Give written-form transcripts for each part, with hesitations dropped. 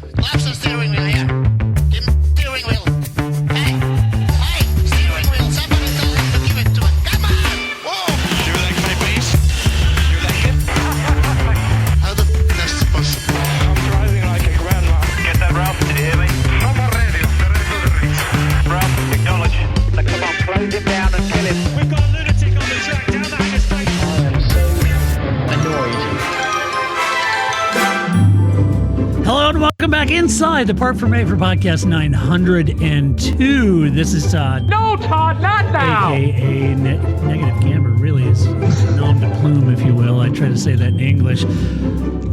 Lapse the steering wheel here. Give me the steering wheel. Hey, steering wheel. Somebody tell him to give it to him. Come on. Whoa. Your leg, mate, please. Your leg. How the f*** is this possible? I'm driving like a grandma. Get that, Ralph. Did you hear me? From our radio. The rest of the race. Ralph, acknowledge. Now, come on, close him down and kill him. We've got a lunatic on the track down that interstate. I am so annoyed. Hello and welcome back inside the Park from April podcast 902. This is Todd. No, Todd, not now. AKA Negative Camber, really is nom de plume, if you will. I try to say that in English.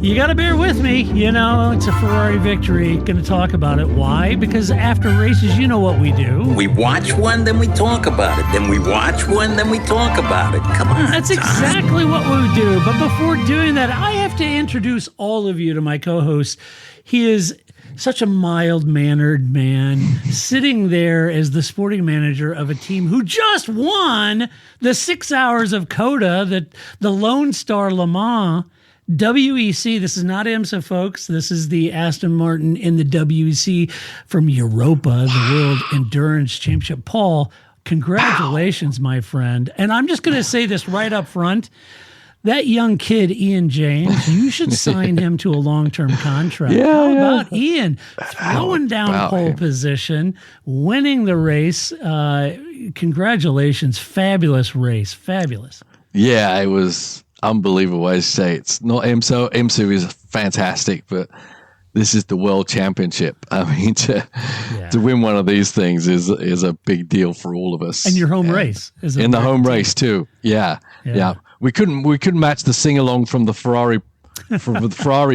You got to bear with me. You know, it's a Ferrari victory. Going to talk about it. Why? Because after races, you know what we do. We watch one, then we talk about it. Then we watch one, then we talk about it. Come on. That's exactly what we do. But before doing that, I have to introduce all of you to my co-host. He is such a mild-mannered man, sitting there as the sporting manager of a team who just won the 6 hours of COTA, the Lone Star Le Mans. WEC, this is not IMSA, folks. This is the Aston Martin in the WEC from Europa, the World Endurance Championship. Paul, congratulations, my friend. And I'm just going to say this right up front. That young kid, Ian James, you should sign him to a long-term contract. How about Ian throwing down pole position, winning the race? Congratulations. Fabulous race. Fabulous. Yeah, it was unbelievable. I say it's not IMSA. IMSA is fantastic, but this is the World Championship. I mean, to win one of these things is a big deal for all of us. And your home race is in the home race too. Yeah. We couldn't match the sing along from the Ferrari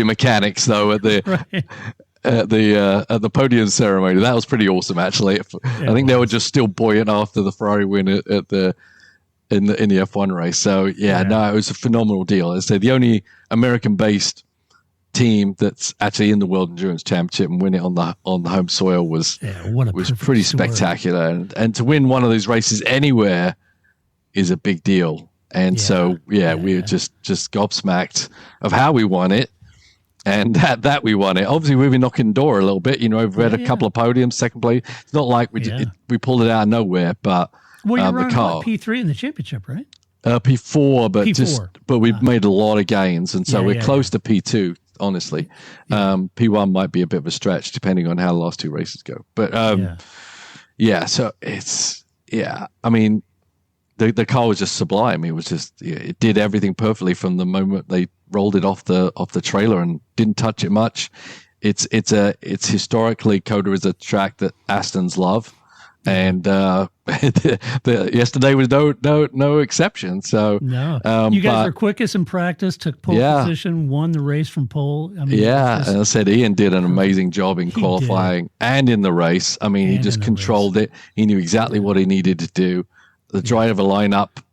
mechanics though at the at the podium ceremony. That was pretty awesome actually. I think they were just still buoyant after the Ferrari win in the F1 race. So no, it was a phenomenal deal. As I say, the only American-based team that's actually in the World Endurance Championship and win it on the home soil was pretty spectacular. And to win one of those races anywhere is a big deal. And we were just gobsmacked of how we won it. And that we won it. Obviously, we've been knocking the door a little bit. You know, we've had a couple of podiums, second place. It's not like we pulled it out of nowhere, but you're running P3 in the championship, right? P4, but P4. But we've made a lot of gains, and so we're close to P2. Honestly, P1 might be a bit of a stretch depending on how the last two races go. But so it's I mean, the car was just sublime. It was just it did everything perfectly from the moment they rolled it off the trailer and didn't touch it much. It's historically COTA is a track that Astons love. And yesterday was no exception. So you guys were quickest in practice, took pole position, won the race from pole. I mean, and I said Ian did an amazing job in qualifying and in the race. I mean, he just controlled it. He knew exactly what he needed to do. The driver lineup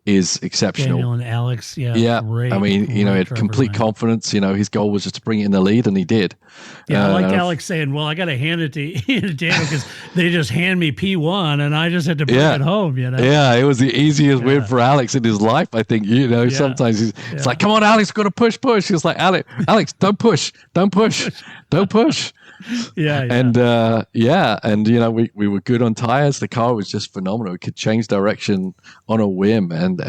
is exceptional. Daniel and Alex, great. I mean, he had complete confidence. You know, his goal was just to bring it in the lead, and he did. Yeah, I like Alex saying, "Well, I got to hand it to Daniel because they just hand me P1, and I just had to bring it home." You know. Yeah, it was the easiest win for Alex in his life. I think. You know, sometimes it's like, "Come on, Alex, got to push." He's like, "Alex, don't push." And you know, we were good on tires. The car was just phenomenal. It could change direction on a whim, and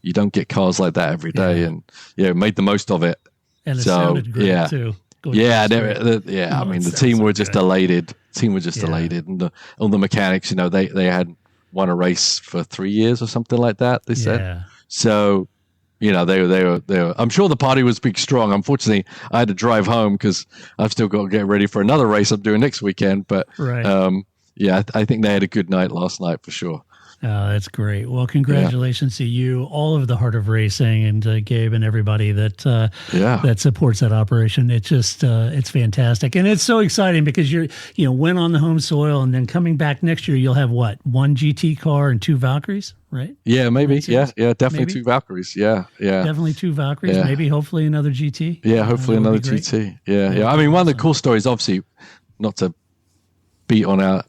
you don't get cars like that every day. And made the most of it. And it sounded great too. I mean, the team were just elated. Elated, and all the mechanics, you know, they had won a race for 3 years or something like that. They said so. You know, they were. I'm sure the party was big, strong. Unfortunately, I had to drive home because I've still got to get ready for another race I'm doing next weekend. But I think they had a good night last night for sure. Oh, that's great. Well, congratulations to you, all of the Heart of Racing, and Gabe and everybody that supports that operation. It's just it's fantastic, and it's so exciting because win on the home soil, and then coming back next year, you'll have what, one GT car and two Valkyries, right? Yeah, maybe. Yeah, definitely maybe? Two Valkyries. Yeah, definitely two Valkyries. Yeah. Maybe, hopefully, another GT. Yeah, hopefully another GT. Yeah. I mean, one of the cool stories, obviously, not to beat on our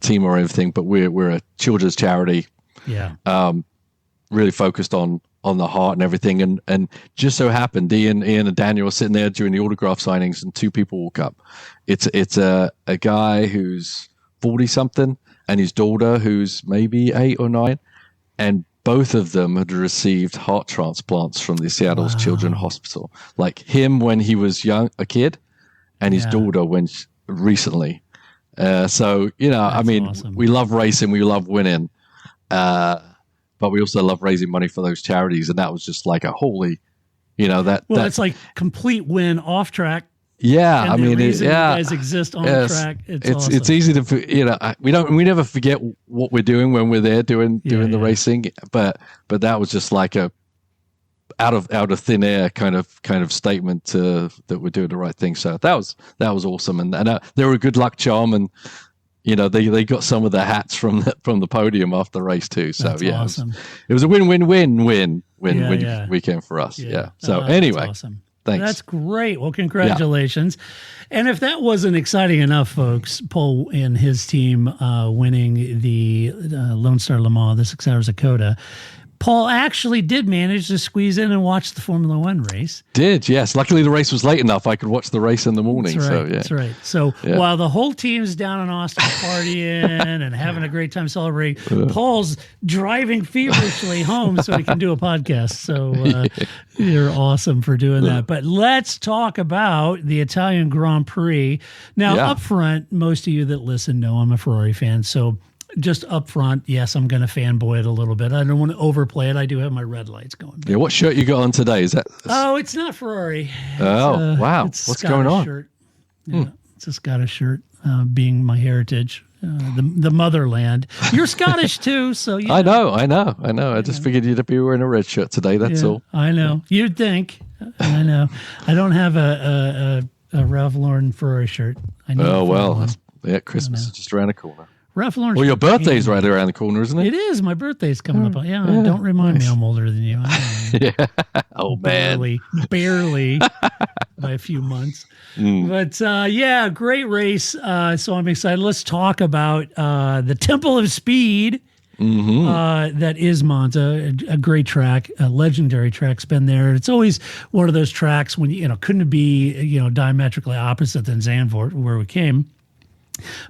team or anything, but we're a children's charity. Yeah. Really focused on on the heart and everything. And just so happened, Ian and Daniel were sitting there during the autograph signings, and two people walk up. It's a guy who's 40 something and his daughter who's maybe 8 or 9, and both of them had received heart transplants from the Seattle's Children's Hospital. Like him when he was a kid, and his daughter recently. So, I mean, awesome. We love racing, we love winning, but we also love raising money for those charities. And that was just like a holy, it's like complete win off track. Yeah, and I mean, you guys exist on the track. It's awesome. It's easy to, we never forget what we're doing when we're there doing the racing, but that was just like a out of thin air kind of statement that we're doing the right thing. So that was awesome, and they were a good luck charm, and they got some of the hats from the podium after the race too. So that's yeah, awesome. It was a win-win-win-win weekend for us. Yeah. So anyway. That's awesome. Thanks. That's great. Well, congratulations. Yeah. And if that wasn't exciting enough, folks, Paul and his team winning the Lone Star Le Mans, the 6 Hours of Coda, Paul actually did manage to squeeze in and watch the Formula One race. Did, yes. Luckily, the race was late enough. I could watch the race in the morning. That's right. So, yeah. That's right. So while the whole team's down in Austin partying and having a great time celebrating, Paul's driving feverishly home so he can do a podcast. So you're awesome for doing that. But let's talk about the Italian Grand Prix. Now, up front, most of you that listen know I'm a Ferrari fan. So just up front, yes, I'm going to fanboy it a little bit. I don't want to overplay it. I do have my red lights going. Yeah, what shirt you got on today? Is that? Oh, it's not Ferrari. Wow. It's What's Scottish going on? Shirt. Yeah, it's a Scottish shirt, being my heritage, the motherland. You're Scottish too, so I know. I just figured you'd be wearing a red shirt today. That's all. I know. You'd think. I know. I don't have a Ralph Lauren Ferrari shirt. I need Christmas is just around the corner. Ralph Lauren. Well, your birthday's right around the corner, isn't it? It is. My birthday's coming up. Yeah, don't remind me I'm older than you. Yeah. Oh, man. Barely by a few months. But great race. So I'm excited. Let's talk about the Temple of Speed. That is Monza, a great track, a legendary track's been there. It's always one of those tracks when couldn't be diametrically opposite than Zandvoort, where we came.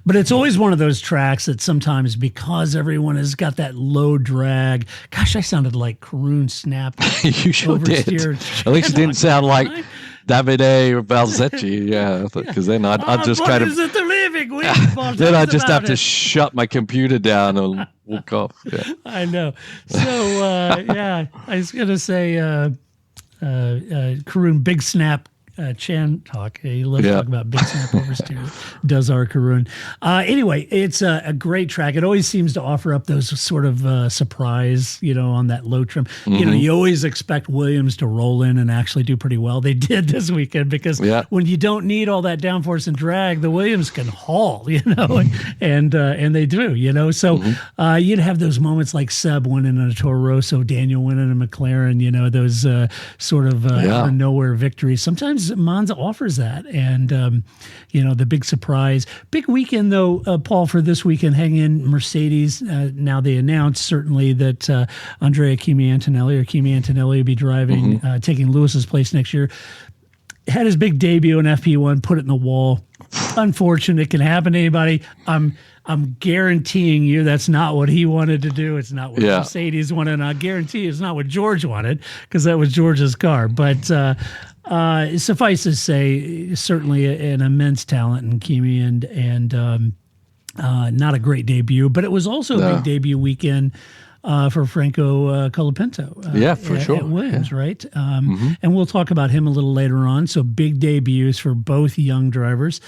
But it's always one of those tracks that sometimes, because everyone has got that low drag. Gosh, I sounded like Karun Snap. You sure did. At least it didn't sound like Davide Balzetti. Yeah, because then I'd just kind of. Then I just have to shut my computer down and walk off. Yeah. I know. So I was gonna say Karun Big Snap. Chan talk. He loves to talk about big snap oversteers. Does our Karun. Anyway, it's a great track. It always seems to offer up those sort of surprise, on that low trim. You always expect Williams to roll in and actually do pretty well. They did this weekend because when you don't need all that downforce and drag, the Williams can haul, and they do, So you'd have those moments like Seb winning in a Toro Rosso, Daniel winning a McLaren, those sort of out of nowhere victories. Sometimes Monza offers that, and the big surprise, big weekend though, Paul, for this weekend. Hang in, Mercedes. Now they announced certainly that Andrea Kimi Antonelli will be driving, taking Lewis's place next year. Had his big debut in FP1, put it in the wall. Unfortunate, it can happen to anybody. I'm guaranteeing you that's not what he wanted to do. It's not what Mercedes wanted. And I guarantee you it's not what George wanted, because that was George's car. But suffice to say, certainly an immense talent in Kimi, and not a great debut, but it was also a big debut weekend for Franco Colapinto. At Williams, right? And we'll talk about him a little later on. So big debuts for both young drivers.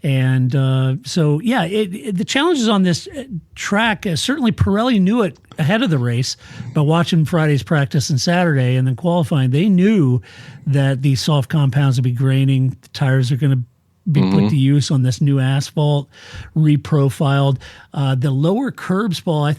And the challenges on this track, certainly Pirelli knew it ahead of the race by watching Friday's practice and Saturday and then qualifying. They knew that these soft compounds would be graining. The tires are going to be put to use on this new asphalt, reprofiled. The lower curbs, Paul,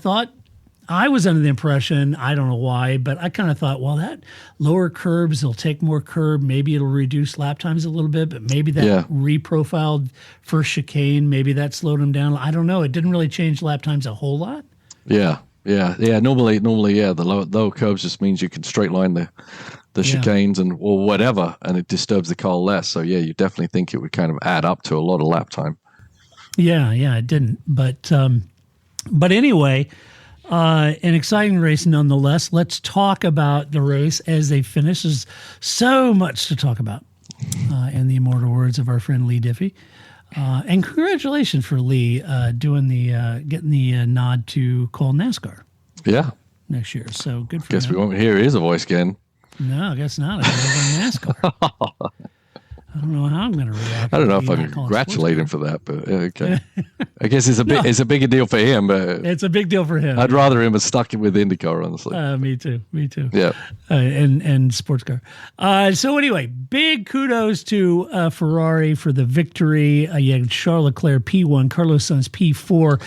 I was under the impression, I don't know why, but I kind of thought, well, that lower curbs, they'll take more curb. Maybe it'll reduce lap times a little bit, but maybe that reprofiled first chicane, maybe that slowed them down. I don't know. It didn't really change lap times a whole lot. Yeah. Yeah. Normally, yeah. The lower curves just means you can straight line the chicanes or whatever, and it disturbs the car less. So yeah, you definitely think it would kind of add up to a lot of lap time. Yeah, it didn't. But anyway, an exciting race nonetheless. Let's talk about the race as they finish. There's so much to talk about, in the immortal words of our friend Lee Diffie. And congratulations for Lee getting the nod to call NASCAR. Yeah. Next year. So good for Guess him. we won't hear his voice again. No, I guess not. I NASCAR. I don't know how I'm going to react. I don't know if I can congratulate him for that, but okay. I guess it's a bigger deal for him, but it's a big deal for him. I'd rather him have stuck with IndyCar, honestly. Me too. Yeah. And sports car. So anyway, big kudos to Ferrari for the victory. You had Charles Leclerc P1, Carlos Sainz P4.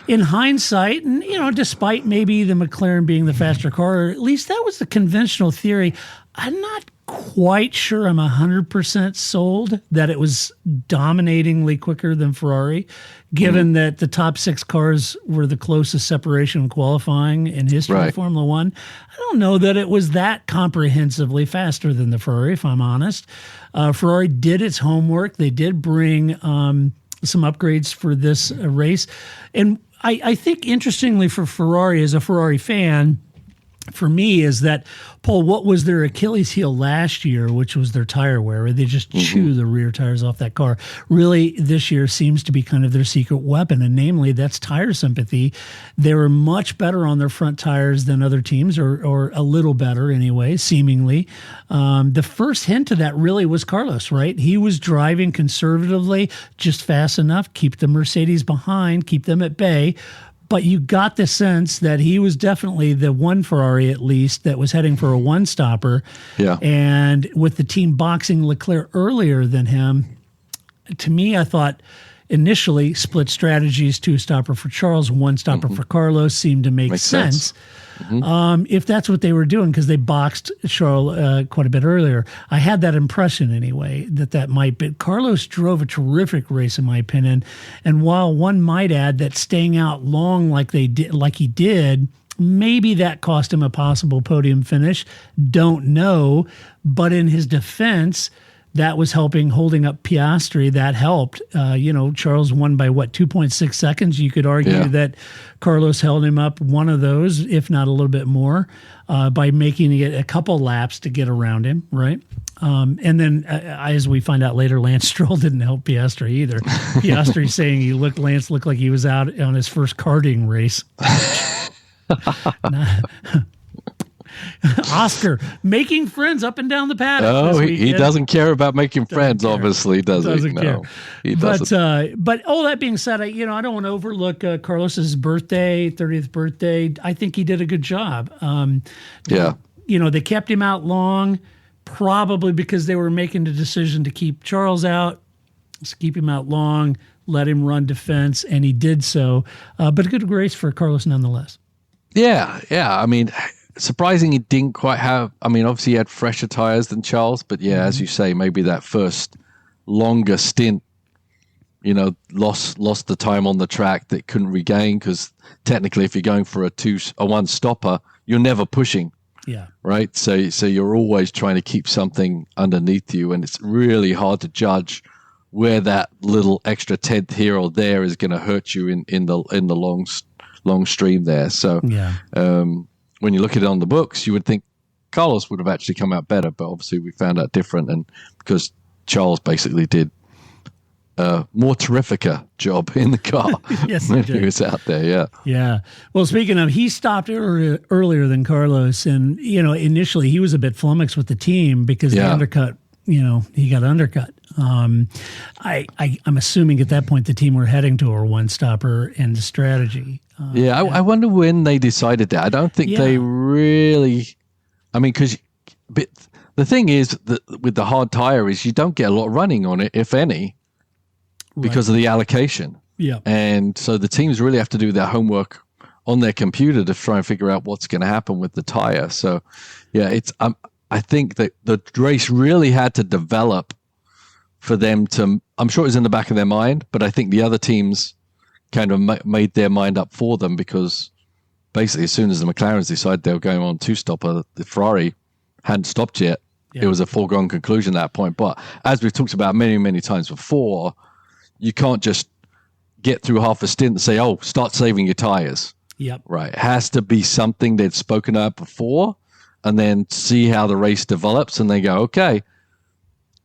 In hindsight, and despite maybe the McLaren being the faster car, or at least that was the conventional theory, I'm not quite sure I'm 100% sold that it was dominatingly quicker than Ferrari, given that the top 6 cars were the closest separation in qualifying in history of Formula One. I don't know that it was that comprehensively faster than the Ferrari, if I'm honest. Ferrari did its homework. They did bring some upgrades for this race. And I think, interestingly for Ferrari, as a Ferrari fan, for me, is that, Paul, what was their Achilles heel last year, which was their tire wear? They just chew the rear tires off that car. Really, this year seems to be kind of their secret weapon, and namely, that's tire sympathy. They were much better on their front tires than other teams, or a little better anyway, seemingly. The first hint of that really was Carlos, right? He was driving conservatively, just fast enough, keep the Mercedes behind, keep them at bay. But you got the sense that he was definitely the one Ferrari, at least, that was heading for a one-stopper. Yeah. And with the team boxing Leclerc earlier than him, to me, I thought initially split strategies, two-stopper for Charles, one-stopper for Carlos seemed to make sense. If that's what they were doing, because they boxed Charles quite a bit earlier. I had that impression anyway, that might be. Carlos drove a terrific race, in my opinion. And while one might add that staying out long like he did, maybe that cost him a possible podium finish. Don't know. But in his defense, that was holding up Piastri. That helped. Charles won by 2.6 seconds. You could argue that Carlos held him up one of those, if not a little bit more, by making it a couple laps to get around him, right? And then, as we find out later, Lance Stroll didn't help Piastri either. Piastri saying Lance looked like he was out on his first karting race. Oscar making friends up and down the paddock. Oh, he doesn't care about making friends, obviously, does he? Doesn't care. He doesn't. But all that being said, I don't want to overlook Carlos's 30th birthday. I think he did a good job. They kept him out long, probably because they were making the decision to keep Charles out, to keep him out long, let him run defense, and he did so. But a good race for Carlos nonetheless. Yeah. I mean, surprising he didn't quite have. I mean, obviously he had fresher tires than Charles, but as you say, maybe that first longer stint, lost the time on the track that couldn't regain, because technically, if you're going for a one stopper, you're never pushing. Yeah. Right. So you're always trying to keep something underneath you, and it's really hard to judge where that little extra tenth here or there is going to hurt you in the long stream there. So when you look at it on the books, you would think Carlos would have actually come out better, but obviously we found out different, and because Charles basically did a more terrifica job in the car when he was out there. Yeah. Well, speaking of, he stopped earlier than Carlos, and initially he was a bit flummoxed with the team because the undercut. He got undercut. I'm assuming at that point the team were heading to a one-stopper and the strategy. I wonder when they decided that. I don't think they really. I mean, because the thing is that with the hard tire is you don't get a lot running on it, if any, because of the allocation. Yeah, and so the teams really have to do their homework on their computer to try and figure out what's going to happen with the tire. So, it's. I think that the race really had to develop for them to. I'm sure it was in the back of their mind, but I think the other teams kind of made their mind up for them, because basically as soon as the McLarens decided they were going on two-stopper, the Ferrari hadn't stopped yet. It was a foregone conclusion at that point. But as we've talked about many, many times before, you can't just get through half a stint and say, oh, start saving your tires. Yep. Right. It has to be something they'd spoken about before, and then see how the race develops, and they go, okay,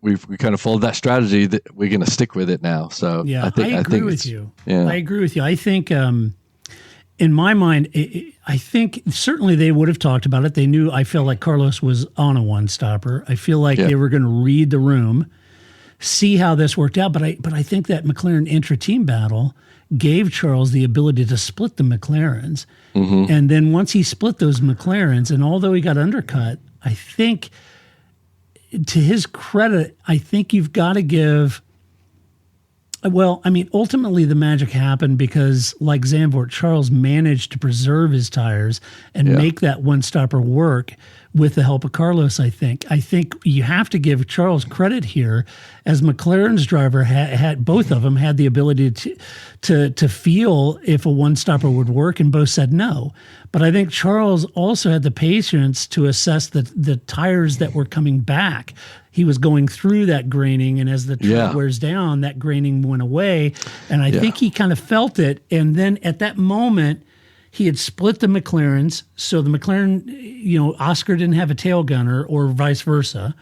we kind of followed that strategy, that we're going to stick with it now. So yeah, I agree with you. Yeah. I agree with you. I think in my mind, I think certainly they would have talked about it. They knew, I feel like Carlos was on a one-stopper. I feel like they were going to read the room, see how this worked out. But I think that McLaren intra-team battle gave Charles the ability to split the McLarens. Mm-hmm. And then once he split those McLarens, and although he got undercut, I think, to his credit, I think you've got to give... Well, I mean, ultimately the magic happened because, like Zandvoort, Charles managed to preserve his tires and make that one-stopper work with the help of Carlos, I think. I think you have to give Charles credit here, as McLaren's driver had both of them had the ability to feel if a one-stopper would work, and both said no. But I think Charles also had the patience to assess the tires that were coming back. He was going through that graining, and as the tread wears down, that graining went away. And I think he kind of felt it. And then at that moment, he had split the McLarens. So the McLaren, Oscar didn't have a tail gunner, or vice versa.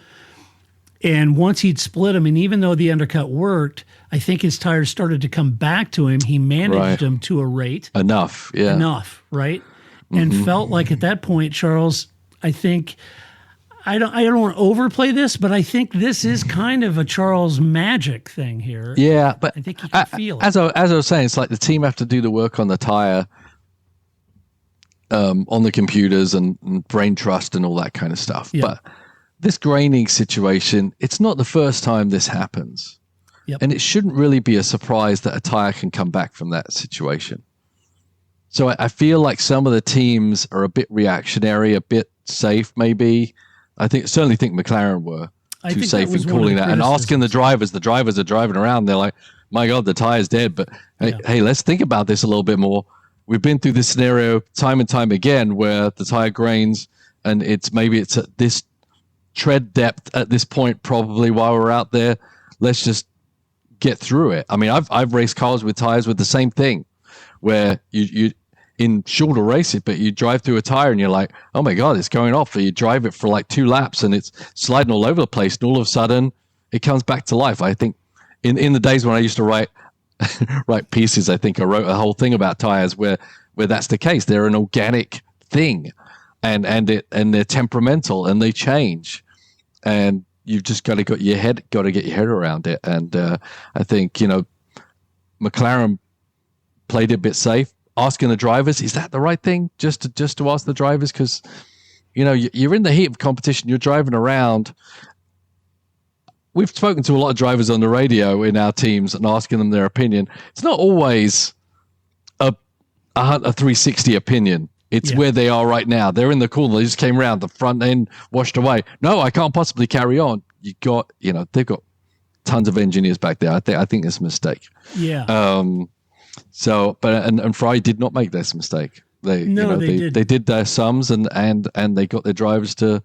And once he'd split them, and even though the undercut worked, I think his tires started to come back to him. He managed them to a rate. Enough, right? And felt like at that point, Charles, I think... I don't want to overplay this, but I think this is kind of a Charles magic thing here. Yeah, but I think you can feel it. As I was saying, it's like the team have to do the work on the tire, on the computers and brain trust and all that kind of stuff. Yeah. But this graining situation, it's not the first time this happens. Yep. And it shouldn't really be a surprise that a tire can come back from that situation. So I feel like some of the teams are a bit reactionary, a bit safe maybe. Certainly think McLaren were too safe in calling that and asking the drivers are driving around. They're like, my God, the tire's dead. But hey, let's think about this a little bit more. We've been through this scenario time and time again where the tire grains, and it's at this tread depth at this point, probably while we're out there. Let's just get through it. I mean, I've raced cars with tires with the same thing, where you in shorter races, but you drive through a tire and you're like, oh my God, it's going off. Or you drive it for like 2 laps and it's sliding all over the place, and all of a sudden it comes back to life. I think in the days when I used to write pieces, I think I wrote a whole thing about tires where that's the case. They're an organic thing, and they're temperamental, and they change, and you've just got to get your head around it. And I think McLaren played it a bit safe. Asking the drivers, is that the right thing? Just to ask the drivers, because you're in the heat of competition. You're driving around. We've spoken to a lot of drivers on the radio in our teams and asking them their opinion. It's not always a 360 opinion. It's where they are right now. They're in the corner. They just came around, the front end washed away. No, I can't possibly carry on. They've got tons of engineers back there. I think it's a mistake. Yeah. So, but Ferrari did not make this mistake. They did their sums and they got their drivers to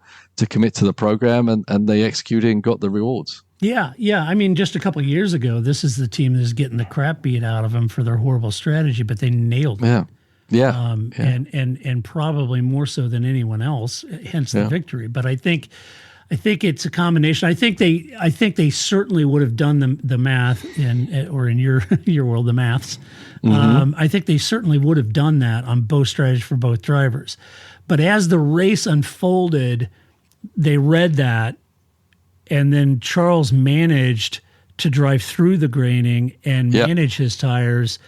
commit to the program, and they executed and got the rewards. Yeah. I mean, just a couple of years ago, this is the team that's getting the crap beat out of them for their horrible strategy, but they nailed it. Yeah. And probably more so than anyone else, hence the victory. But I think it's a combination. I think they certainly would have done the math in your world, the maths. Mm-hmm. I think they certainly would have done that on both strategies for both drivers. But as the race unfolded, they read that, and then Charles managed to drive through the graining and manage his tires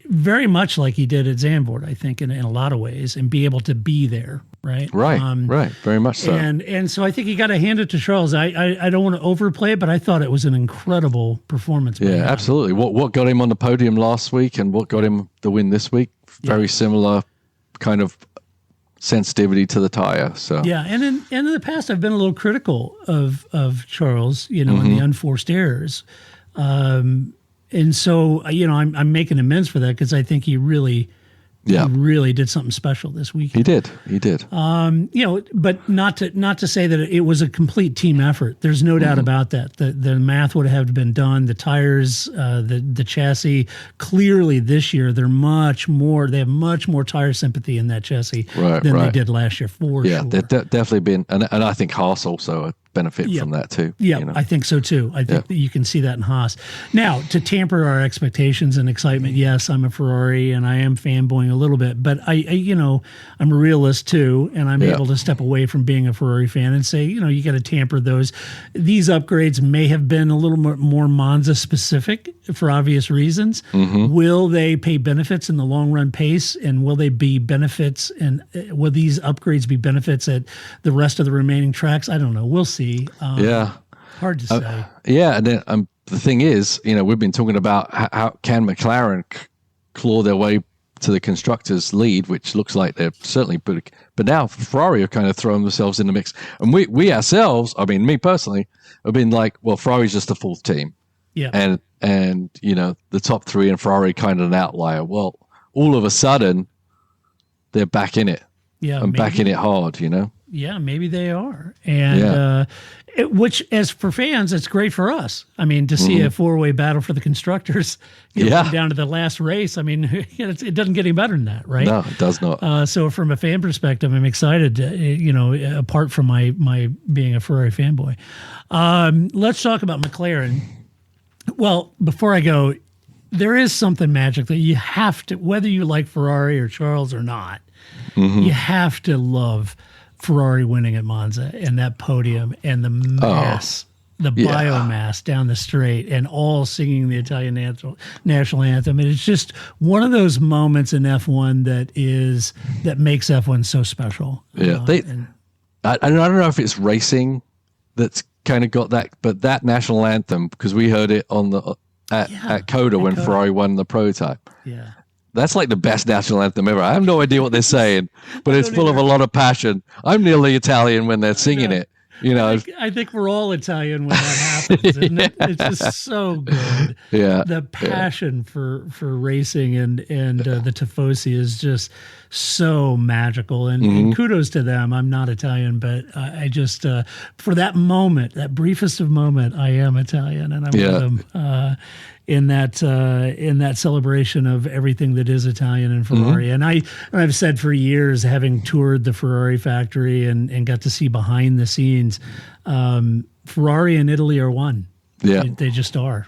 very much like he did at Zandvoort, I think, in a lot of ways, and be able to be there, right? Right, very much so. And so I think you got to hand it to Charles. I don't want to overplay it, but I thought it was an incredible performance. Yeah, absolutely. What got him on the podium last week and what got him the win this week, very similar kind of sensitivity to the tire. So and in the past, I've been a little critical of Charles, and the unforced errors. And so, I'm making amends for that, because I think he really Yeah. He really did something special this week. He did. But not to say that it was a complete team effort. There's no doubt about that. The math would have been done. The tires, the chassis. Clearly, this year they're much more. They have much more tire sympathy in that chassis than they did last year. For sure. They've definitely been, and I think Haas also benefit from that too. Yeah, I think so too. I think that you can see that in Haas. Now, to tamper our expectations and excitement, yes, I'm a Ferrari and I am fanboying a little bit, but I'm a realist too, and I'm able to step away from being a Ferrari fan and say, you got to tamper those. These upgrades may have been a little more Monza specific for obvious reasons. Will they pay benefits in the long run pace, and will they be benefits, and will these upgrades be benefits at the rest of the remaining tracks? I don't know. We'll see. Hard to say. And then the thing is, we've been talking about how can McLaren claw their way to the constructors' lead, which looks like they're certainly but now Ferrari are kind of throwing themselves in the mix, and we ourselves, I mean, me personally, have been like, well, Ferrari's just the fourth team, and the top three and Ferrari kind of an outlier. Well, all of a sudden, they're back in it, back in it hard, Yeah, maybe they are. And which, as for fans, it's great for us. I mean, to see a four-way battle for the constructors down to the last race. I mean, it doesn't get any better than that, right? No, it does not. So from a fan perspective, I'm excited, apart from my being a Ferrari fanboy. Let's talk about McLaren. Well, before I go, there is something magic that you have to, whether you like Ferrari or Charles or not, you have to love Ferrari winning at Monza and that podium and the mass, biomass down the straight, and all singing the Italian national anthem. And it's just one of those moments in F1 that makes F1 so special. Yeah, I don't know if it's racing that's kind of got that, but that national anthem, because we heard it on at Coda when Ferrari won the prototype. Yeah. That's like the best national anthem ever. I have no idea what they're saying, but it's full of a lot of passion. I'm nearly Italian when they're singing it. I think we're all Italian when that happens, isn't it? It's just so good. Yeah, the passion for racing and the tifosi is just so magical. And kudos to them. I'm not Italian, but I just for that moment, that briefest of moment, I am Italian, and I'm with them. In that celebration of everything that is Italian and Ferrari. And I've said for years, having toured the Ferrari factory and got to see behind the scenes, Ferrari and Italy are one. Yeah. They just are.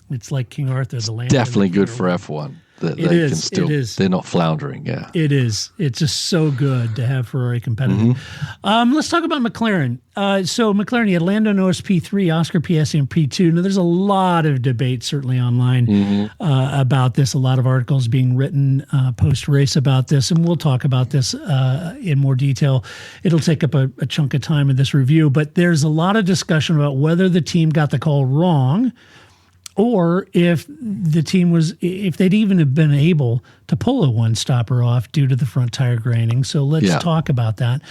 It's like King Arthur, the land. Definitely good for F1. It is. They're not floundering. Yeah, it is. It's just so good to have Ferrari competitive. Let's talk about McLaren. So McLaren, you had Lando Norris P3, Oscar Piastri in P2. Now, there's a lot of debate certainly online about this. A lot of articles being written post-race about this, and we'll talk about this in more detail. It'll take up a chunk of time in this review, but there's a lot of discussion about whether the team got the call wrong, or if the team if they'd even have been able to pull a one-stopper off due to the front tire graining. So let's talk about that.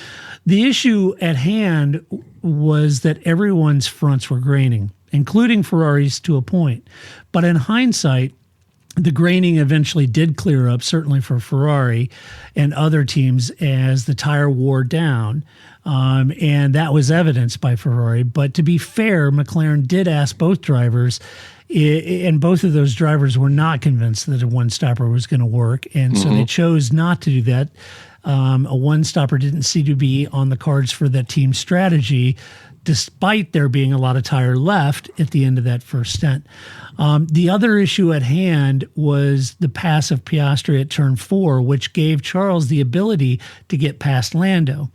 The issue at hand was that everyone's fronts were graining, including Ferrari's to a point. But in hindsight, the graining eventually did clear up, certainly for Ferrari and other teams, as the tire wore down. And that was evidenced by Ferrari. But to be fair, McLaren did ask both drivers, and both of those drivers were not convinced that a one-stopper was going to work, and so they chose not to do that. A one-stopper didn't seem to be on the cards for that team strategy, despite there being a lot of tire left at the end of that first stint. The other issue at hand was the pass of Piastri at turn 4, which gave Charles the ability to get past Lando.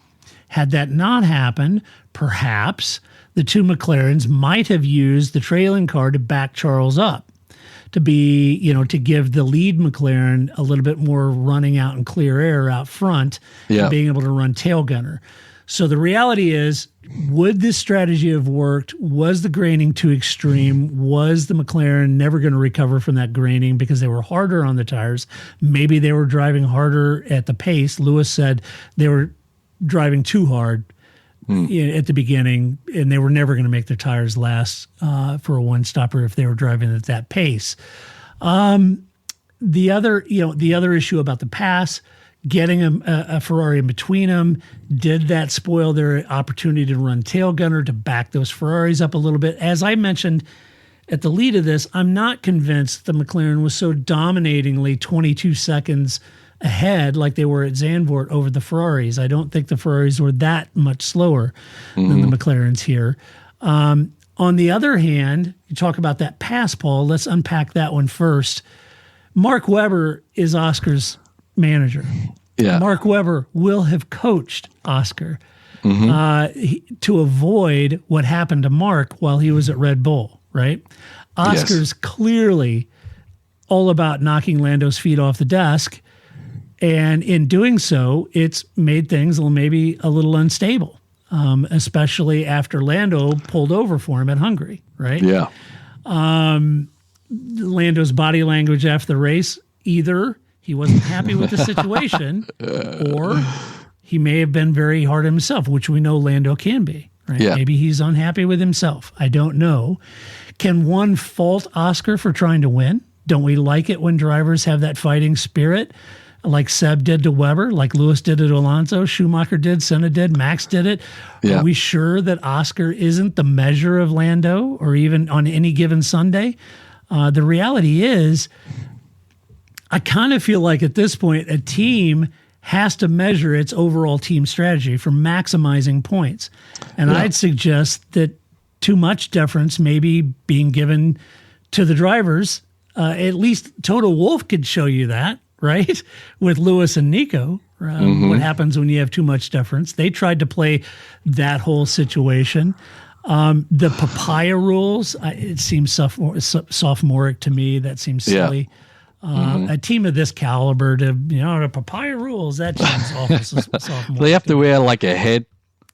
Had that not happened, perhaps the two McLarens might have used the trailing car to back Charles up, to give the lead McLaren a little bit more running out and clear air out front, and being able to run tail gunner. So the reality is, would this strategy have worked? Was the graining too extreme? Was the McLaren never going to recover from that graining because they were harder on the tires? Maybe they were driving harder at the pace. Lewis said they were driving too hard at the beginning, and they were never going to make their tires last for a one-stopper if they were driving at that pace. the other issue about the pass, getting a Ferrari in between them, did that spoil their opportunity to run tail gunner to back those Ferraris up a little bit? As I mentioned at the lead of this, I'm not convinced the McLaren was so dominatingly 22 seconds ahead like they were at Zandvoort over the Ferraris. I don't think the Ferraris were that much slower than the McLarens here. On the other hand, you talk about that pass, Paul. Let's unpack that one first. Mark Webber is Oscar's manager. Yeah. Mark Webber will have coached Oscar to avoid what happened to Mark while he was at Red Bull, right? Oscar's clearly all about knocking Lando's feet off the desk. And in doing so, it's made things maybe a little unstable, especially after Lando pulled over for him at Hungary, right? Yeah. Lando's body language after the race, either he wasn't happy with the situation or he may have been very hard on himself, which we know Lando can be, right? Yeah. Maybe he's unhappy with himself. I don't know. Can one fault Oscar for trying to win? Don't we like it when drivers have that fighting spirit? Like Seb did to Weber, like Lewis did it to Alonso, Schumacher did, Senna did, Max did it. Yeah. Are we sure that Oscar isn't the measure of Lando or even on any given Sunday? The reality is, I kind of feel like at this point, a team has to measure its overall team strategy for maximizing points. And I'd suggest that too much deference may be being given to the drivers. At least Toto Wolff could show you that, right? With Lewis and Nico, what happens when you have too much deference. They tried to play that whole situation. The papaya rules, it seems sophomoric to me. That seems silly. A team of this caliber the papaya rules, that seems awful sophomoric. They have to wear like a head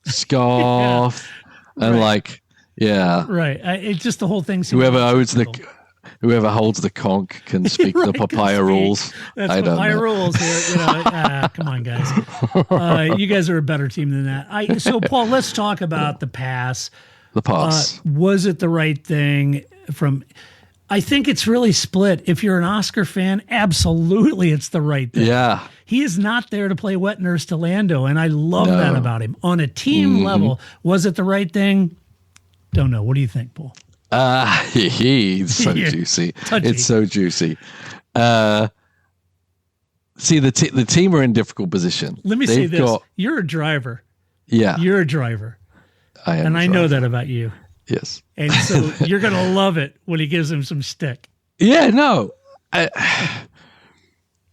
scarf and Right. Right. It's just the whole thing. Whoever holds the conch can speak the papaya rules. That's I don't papaya know. rules here. Come on, guys. You guys are a better team than that. So, Paul, let's talk about the pass. The pass. Was it the right thing? I think it's really split. If you're an Oscar fan, absolutely it's the right thing. Yeah. He is not there to play wet nurse to Lando, and I love that about him. On a team level, was it the right thing? Don't know. What do you think, Paul? He's so juicy. Touchy. It's so juicy. See, the team are in difficult position. Let me say this. You're a driver. Yeah. You're a driver. I am. And I know that about you. Yes. And so you're going to love it when he gives him some stick. Yeah, no.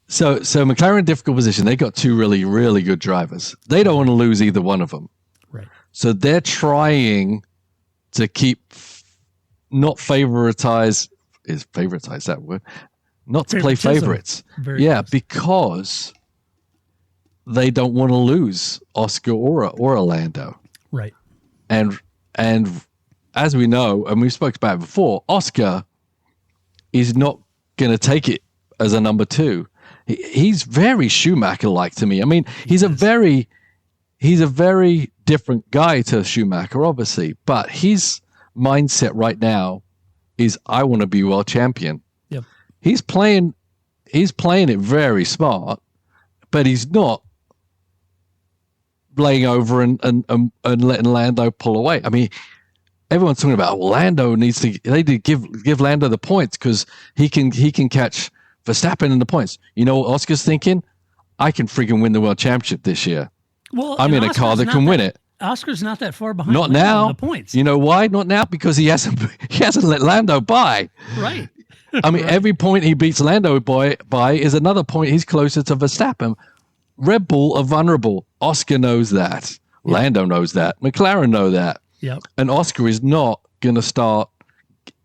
So McLaren in difficult position. They got two really, really good drivers. They don't want to lose either one of them. Right. So they're trying to keep not favoritize that word? Not to play favorites. Close. Because they don't want to lose Oscar or Lando. Right. And as we know, and we've spoken about it before, Oscar is not going to take it as a number two. He's very Schumacher-like to me. I mean, he's a very different guy to Schumacher, obviously, but his mindset right now is I want to be world champion. Yep. He's playing it very smart, but he's not laying over and letting Lando pull away. I mean, everyone's talking about Lando they need to give Lando the points because he can catch Verstappen in the points. You know what Oscar's thinking? I can freaking win the world championship this year. Well, I'm in a car that can win it. Oscar's not that far behind. Not Lando now. on the points. You know why? Not now because he hasn't let Lando by. Right. I mean, every point he beats Lando by is another point he's closer to Verstappen. Red Bull are vulnerable. Oscar knows that. Yep. Lando knows that. McLaren know that. Yep. And Oscar is not going to start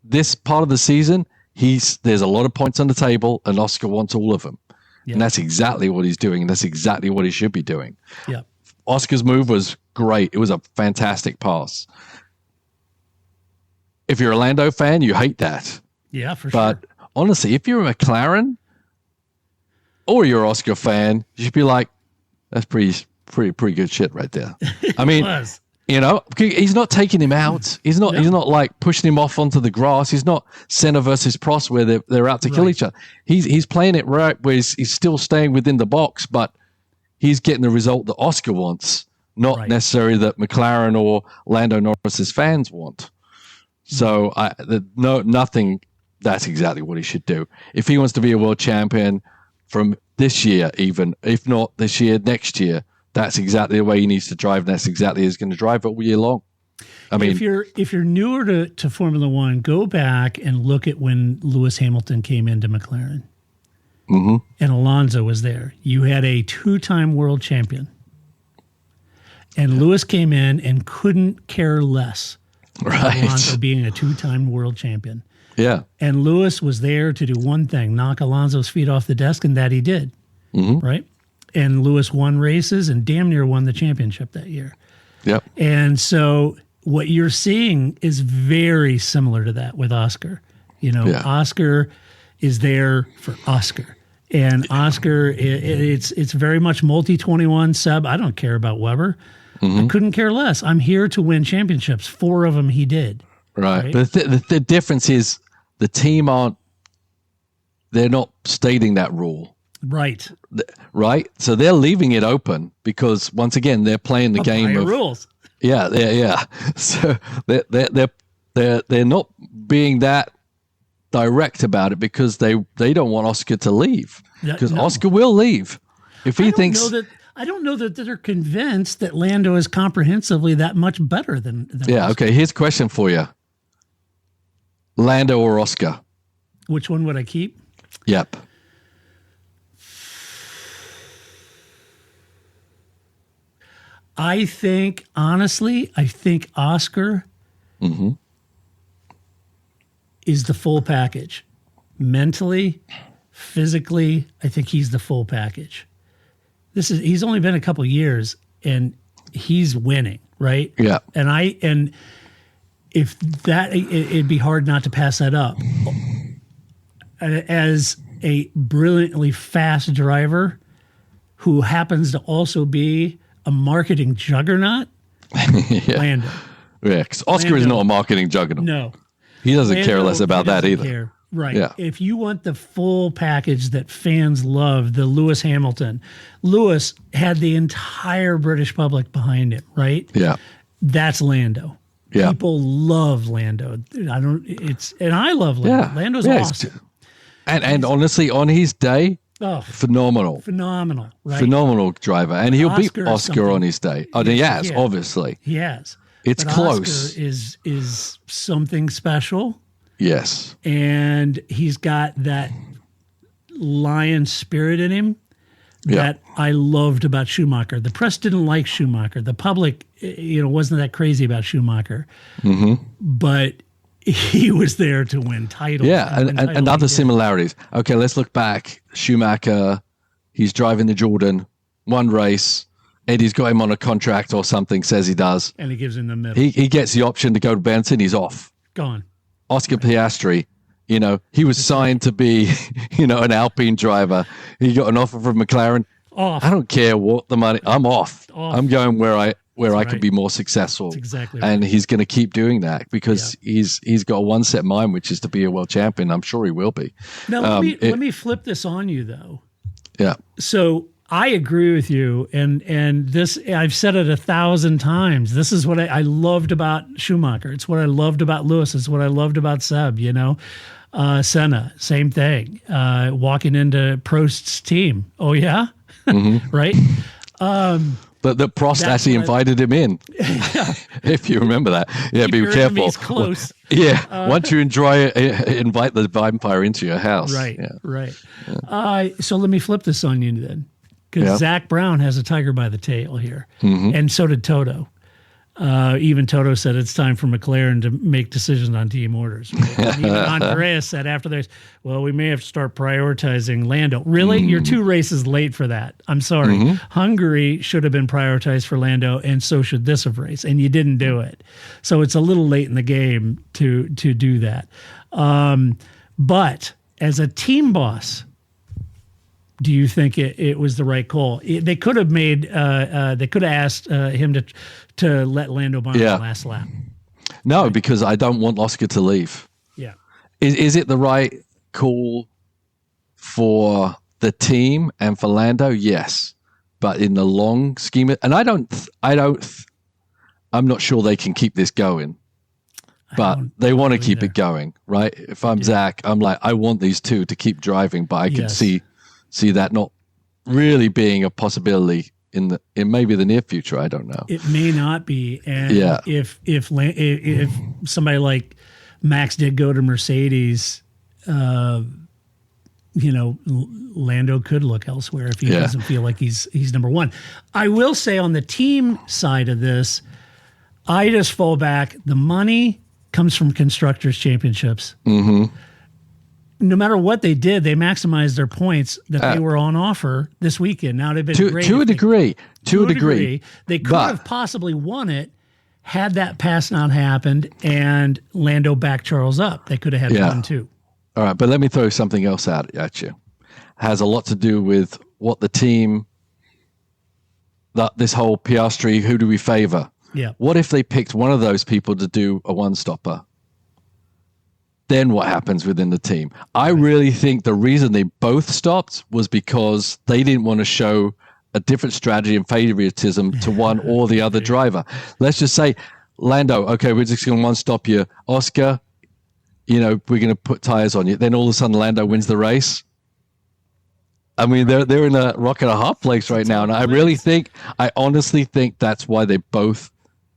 this part of the season. There's a lot of points on the table, and Oscar wants all of them. Yep. And that's exactly what he's doing. And that's exactly what he should be doing. Yeah. Oscar's move was great. It was a fantastic pass. If you're a Lando fan, you hate that. Yeah, for sure. But honestly, if you're a McLaren or you're an Oscar fan, you should be like, that's pretty good shit right there. I mean, You know, he's not taking him out. He's not. No. He's not like pushing him off onto the grass. He's not Senna versus Prost where they're out to kill each other. He's playing it right where he's still staying within the box, but he's getting the result that Oscar wants, not necessarily that McLaren or Lando Norris's fans want. So nothing. That's exactly what he should do. If he wants to be a world champion from this year, even if not this year, next year. That's exactly the way he needs to drive. And that's exactly he's going to drive all year long. I mean, if you're newer to Formula One, go back and look at when Lewis Hamilton came into McLaren, and Alonso was there. You had a 2-time world champion, and Lewis came in and couldn't care less about Alonso being a 2-time world champion. Yeah, and Lewis was there to do one thing: knock Alonso's feet off the desk, and that he did. Right. And Lewis won races and damn near won the championship that year. Yep. And so what you're seeing is very similar to that with Oscar. You know, Oscar is there for Oscar. And Oscar, it's very much multi-21 sub. I don't care about Weber. I couldn't care less. I'm here to win championships. 4 of them he did. Right. But the difference is the team they're not stating that rule. Right. So they're leaving it open because once again they're playing the game of rules. Yeah. So they're not being that direct about it because they don't want Oscar to leave because Oscar will leave if he thinks. I don't know that they're convinced that Lando is comprehensively that much better than Oscar. Okay. Here's a question for you: Lando or Oscar? Which one would I keep? Yep. I think Oscar is the full package. Mentally, physically, I think he's the full package. He's only been a couple years and he's winning, right? Yeah. And if that, it'd be hard not to pass that up. As a brilliantly fast driver who happens to also be a marketing juggernaut, Lando. Yeah, because Oscar is not a marketing juggernaut. No. He doesn't care less about that either. Care. Right. Yeah. If you want the full package that fans love, the Lewis Hamilton, Lewis had the entire British public behind him, right? Yeah. That's Lando. Yeah. People love Lando. And I love Lando. Yeah. Lando's awesome. And honestly, on his day, phenomenal, right? Phenomenal driver, and he'll beat Oscar Oscar on his day. Oh, he has, obviously. He has. It's but close. Oscar is something special. Yes, and he's got that lion spirit in him that I loved about Schumacher. The press didn't like Schumacher. The public, wasn't that crazy about Schumacher, but he was there to win titles. Yeah, and other similarities. Okay, let's look back. Schumacher, he's driving the Jordan, one race. Eddie's got him on a contract or something, says he does. And he gives him the middle. He gets the option to go to Benson, he's off. Gone. Oscar Piastri, he was signed to be, an Alpine driver. He got an offer from McLaren. Off. I don't care what the money, I'm off. I'm going where I could be more successful. That's exactly and he's going to keep doing that because he's got a one set mind, which is to be a world champion. I'm sure he will be. Now let me flip this on you though. Yeah. So I agree with you, and this I've said it 1,000 times. This is what I loved about Schumacher. It's what I loved about Lewis. It's what I loved about Seb. Senna, same thing. Walking into Prost's team. Oh yeah, right. But the Prost actually invited him in, if you remember that. Yeah, Keep be your careful. enemies close. Once you invite the vampire into your house. Right, right. So let me flip this on you then, because Zach Brown has a tiger by the tail here, and so did Toto. Even Toto said it's time for McLaren to make decisions on team orders. Right? And even Andreas said after this, well, we may have to start prioritizing Lando. Really? You're 2 races late for that. I'm sorry. Hungary should have been prioritized for Lando, and so should this have race, and you didn't do it. So it's a little late in the game to do that. But as a team boss, do you think it was the right call? They could have made they could have asked him to let Lando on the last lap. No, because I don't want Oscar to leave. Yeah. Is it the right call for the team and for Lando? Yes. But in the long scheme, and I'm not sure they can keep this going, but they want to keep it going, right? If I'm Zach, I'm like, I want these two to keep driving, but I can see that not really being a possibility in maybe the near future. I don't know. It may not be. And if somebody like Max did go to Mercedes, Lando could look elsewhere if he doesn't feel like he's number one. I will say on the team side of this, I just fall back. The money comes from Constructors championships. Mm-hmm. No matter what they did, they maximized their points that they were on offer this weekend. Now they've been great to a degree. They could have possibly won it had that pass not happened and Lando backed Charles up. They could have had 1-2. All right, but let me throw something else out at you. It has a lot to do with what the team, this whole Piastri, who do we favor? Yeah. What if they picked one of those people to do a one-stopper? Then what happens within the team? I really think the reason they both stopped was because they didn't want to show a different strategy and favoritism to one or the other driver. Let's just say, Lando, okay, we're just going to one-stop you. Oscar, we're going to put tires on you. Then all of a sudden, Lando wins the race. I mean, they're in a rock and a hard place right now. And I honestly think that's why they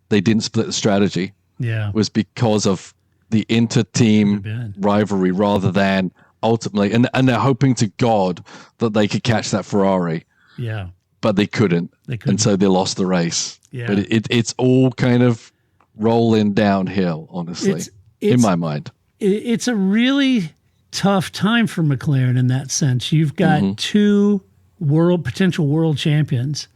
didn't split the strategy. Yeah. Was because of the inter-team rivalry rather than ultimately, and they're hoping to God that they could catch that Ferrari. Yeah. But they couldn't. And so they lost the race. Yeah. But it's all kind of rolling downhill, honestly, it's, in my mind. It's a really tough time for McLaren in that sense. You've got two potential world champions.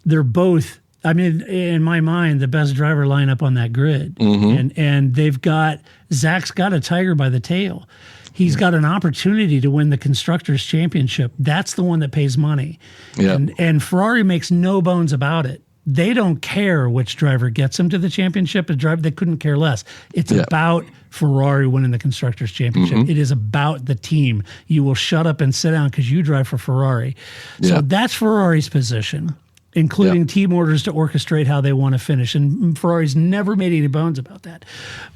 They're both, I mean, in my mind, the best driver lineup on that grid. And they've got, Zach's got a tiger by the tail. He's got an opportunity to win the Constructors Championship. That's the one that pays money. Yeah. And Ferrari makes no bones about it. They don't care which driver gets them to the championship. They couldn't care less. It's about Ferrari winning the Constructors Championship. It is about the team. You will shut up and sit down because you drive for Ferrari. So that's Ferrari's position, including team orders to orchestrate how they want to finish. And Ferrari's never made any bones about that.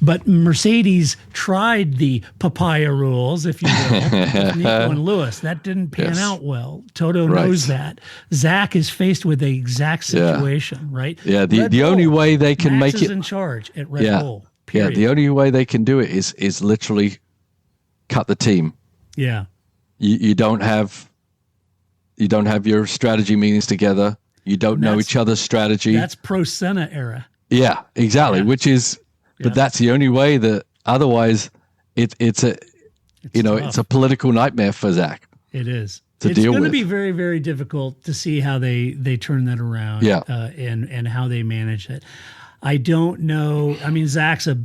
But Mercedes tried the papaya rules, if you will, with Nico and Lewis. That didn't pan out well. Toto knows that. Zach is faced with the exact situation, right? Yeah, the only way they can Max make is it in charge at Red Bull. Period. Yeah, the only way they can do it is literally cut the team. Yeah. You don't have your strategy meetings together. You don't know each other's strategy. That's pro-Senna era. Yeah, exactly. Which is, but that's the only way that. Otherwise, it's a political nightmare for Zach. It is. It's going to be very, very difficult to see how they turn that around. Yeah. And how they manage it. I don't know. I mean, Zach. Zach.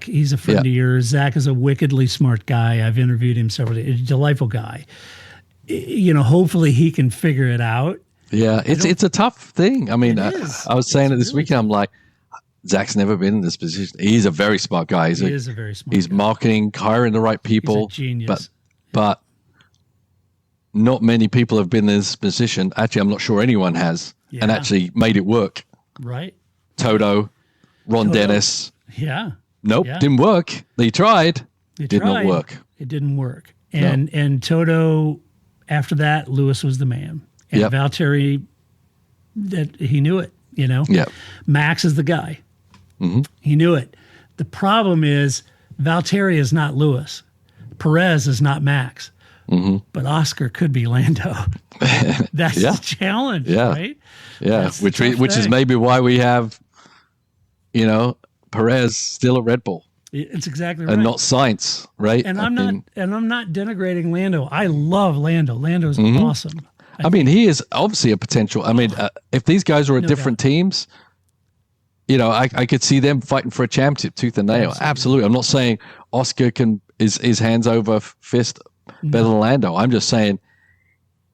He's a friend of yours. Zach is a wickedly smart guy. I've interviewed him several times. He's a delightful guy. Hopefully he can figure it out. Yeah, it's a tough thing. I mean, I was saying it this weekend. I'm like, Zach's never been in this position. He's a very smart guy. He is a very smart guy. He's marketing, hiring the right people. He's a genius. But not many people have been in this position. Actually, I'm not sure anyone has and actually made it work. Right. Toto, Ron Dennis. Yeah. Nope, didn't work. They tried. Did not work. It didn't work. And Toto, after that, Lewis was the man. And Valtteri, that he knew it, Max is the guy. He knew it. The problem is Valtteri is not Lewis. Perez is not Max. But Oscar could be Lando. That's the challenge, right? Yeah, which is maybe why we have, Perez still at Red Bull. It's exactly right. And not Sainz, right? And I'm not denigrating Lando. I love Lando. Lando's awesome. I mean, he is obviously a potential. I mean, if these guys were at different teams, I could see them fighting for a championship tooth and nail. Absolutely. I'm not saying Oscar is hands over fist better than Lando. I'm just saying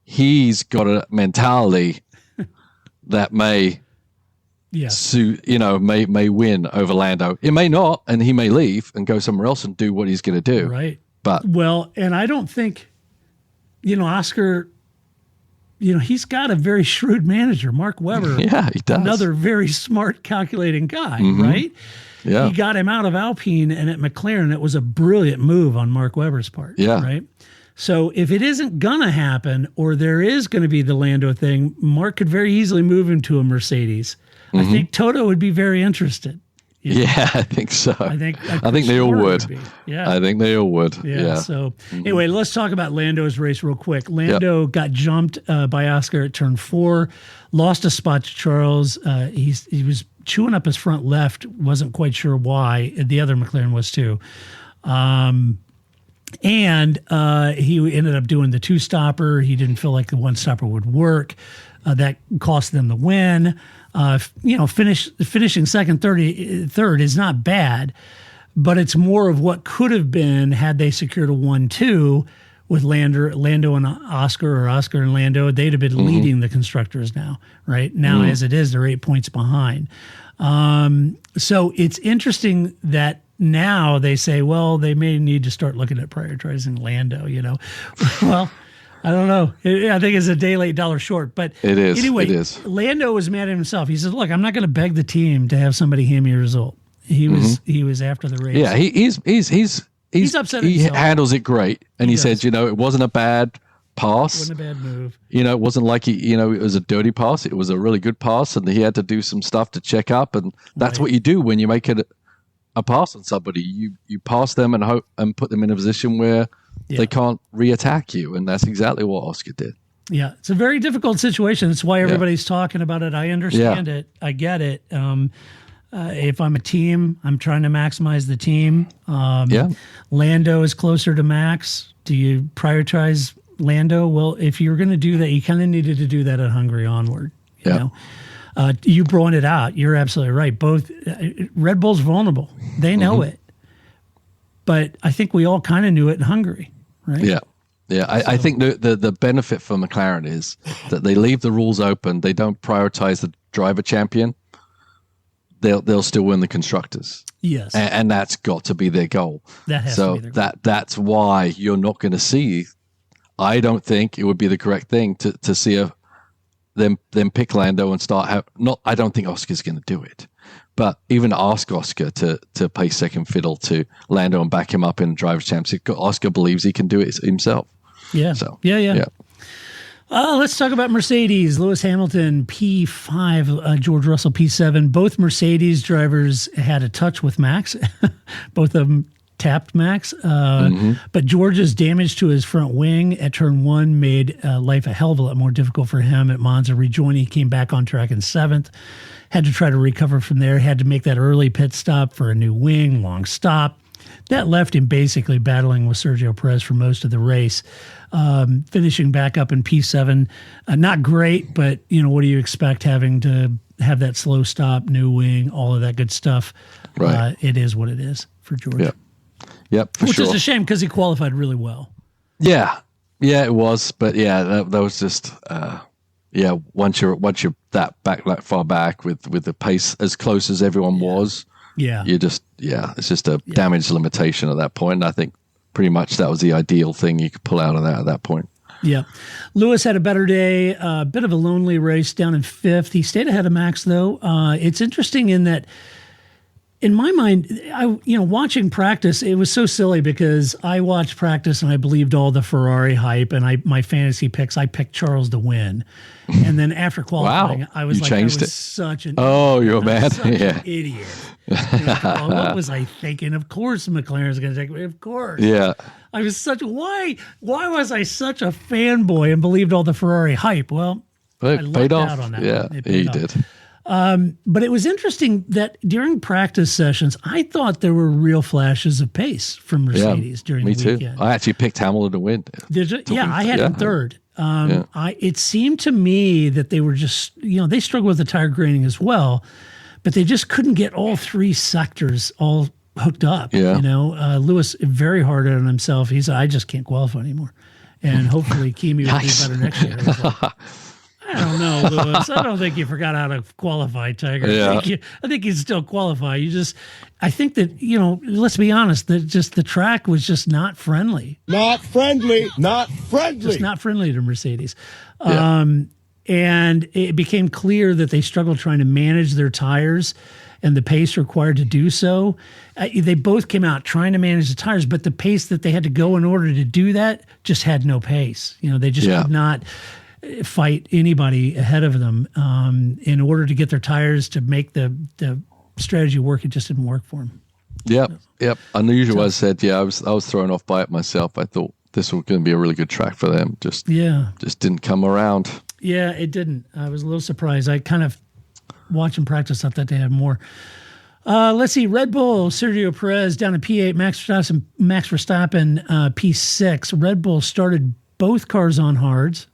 he's got a mentality that may suit, may win over Lando. It may not, and he may leave and go somewhere else and do what he's going to do. Right. But and I don't think, Oscar, he's got a very shrewd manager, Mark Webber. Yeah, he does. Another very smart, calculating guy, Mm-hmm. right? Yeah. He got him out of Alpine, and at McLaren, it was a brilliant move on Mark Webber's part. Yeah. Right? So if it isn't going to happen, or there is going to be the Lando thing, Mark could very easily move him to a Mercedes. Mm-hmm. I think Toto would be very interested. Yeah, I think so. I think they all would. Yeah. I think they all would. Yeah. So anyway, let's talk about Lando's race real quick. Lando got jumped by Oscar at turn 4, lost a spot to Charles. He was chewing up his front left. Wasn't quite sure why. The other McLaren was too. And he ended up doing the 2-stopper. He didn't feel like the 1-stopper would work. That cost them the win. Finishing second, third is not bad, but it's more of what could have been had they secured a 1-2 with Lando and Oscar, or Oscar and Lando. They'd have been leading the constructors now, right? Now, as it is, they're 8 points behind. So it's interesting that now they say, well, they may need to start looking at prioritizing Lando, Well, I don't know. I think it's a day late, dollar short. But it is. Anyway, it is. Lando was mad at himself. He said, look, I'm not going to beg the team to have somebody hand me a result. He was after the race. Yeah, he's upset at he himself. handles it great. And he says, it wasn't a bad pass. Wasn't a bad move. It wasn't like it was a dirty pass. It was a really good pass, and he had to do some stuff to check up. And that's what you do when you make it a pass on somebody. You pass them and hope and put them in a position where they can't re-attack you, and that's exactly what Oscar did. Yeah, it's a very difficult situation. That's why everybody's talking about it. I understand it. I get it. If I'm a team, I'm trying to maximize the team. Lando is closer to Max. Do you prioritize Lando? Well, if you're going to do that, you kind of needed to do that at Hungary onward. You know, you brought it out. You're absolutely right. Both Red Bull's vulnerable. They know it. But I think we all kind of knew it in Hungary, right? Yeah. Yeah, I think the benefit for McLaren is that they leave the rules open. They don't prioritize the driver champion. They'll still win the constructors. Yes, and that's got to be their goal. That has to be their goal. That's why you're not going to see. I don't think it would be the correct thing to see them pick Lando and start. I don't think Oscar's going to do it. But even ask Oscar to play second fiddle to Lando and back him up in Drivers' Championship. Oscar believes he can do it himself. Yeah. So Yeah. Let's talk about Mercedes. Lewis Hamilton, P5, George Russell, P7. Both Mercedes drivers had a touch with Max. Both of them tapped Max. But George's damage to his front wing at turn 1 made life a hell of a lot more difficult for him at Monza. Rejoining, he came back on track in 7th. Had to try to recover from there. Had to make that early pit stop for a new wing, long stop. That left him basically battling with Sergio Perez for most of the race. Finishing back up in P7. Not great, but, what do you expect having to have that slow stop, new wing, all of that good stuff? Right. It is what it is for George. Yep, for Which sure. is a shame because he qualified really well. Yeah, it was. But that was just... once you're that far back with the pace as close as everyone was, you just it's just a damage limitation at that point. And I think pretty much that was the ideal thing you could pull out of that at that point. Yeah, Lewis had a better day. A bit of a lonely race down in 5th. He stayed ahead of Max though. It's interesting in that. In my mind, watching practice, it was so silly because I watched practice and I believed all the Ferrari hype, and my fantasy picks, I picked Charles to win. And then after qualifying, Wow. I was You like, changed I was it. such an Oh, you're mad? such Yeah. an idiot. What was I thinking? Of course McLaren's going to take me. Of course. Yeah. I was why was I such a fanboy and believed all the Ferrari hype? Well, I It lucked paid off. out on that Yeah, one. It paid he off. did. But it was interesting that during practice sessions, I thought there were real flashes of pace from Mercedes during Me the too. weekend. I actually picked Hamilton to win. Did you? Yeah, I had him third. It seemed to me that they were just, they struggled with the tire grading as well, but they just couldn't get all 3 sectors all hooked up. Yeah. Lewis very hard on himself. He said, I just can't qualify anymore. And hopefully Kimi will be better next year. I don't know, Lewis. I don't think you forgot how to qualify, Tiger. Yeah. I think you still qualify. I think that, let's be honest, that just the track was just not friendly. Not friendly. Not friendly. Just not friendly to Mercedes. Yeah. And it became clear that they struggled trying to manage their tires and the pace required to do so. They both came out trying to manage the tires, but the pace that they had to go in order to do that just had no pace. They just could not fight anybody ahead of them in order to get their tires to make the strategy work. It just didn't work for them. Yep. Unusual, I said. Yeah, I was thrown off by it myself. I thought this was going to be a really good track for them. Just didn't come around. Yeah, it didn't. I was a little surprised. I kind of watching practice, thought that they had more. Let's see. Red Bull, Sergio Perez down in P8, Max Verstappen P6. Red Bull started both cars on hards.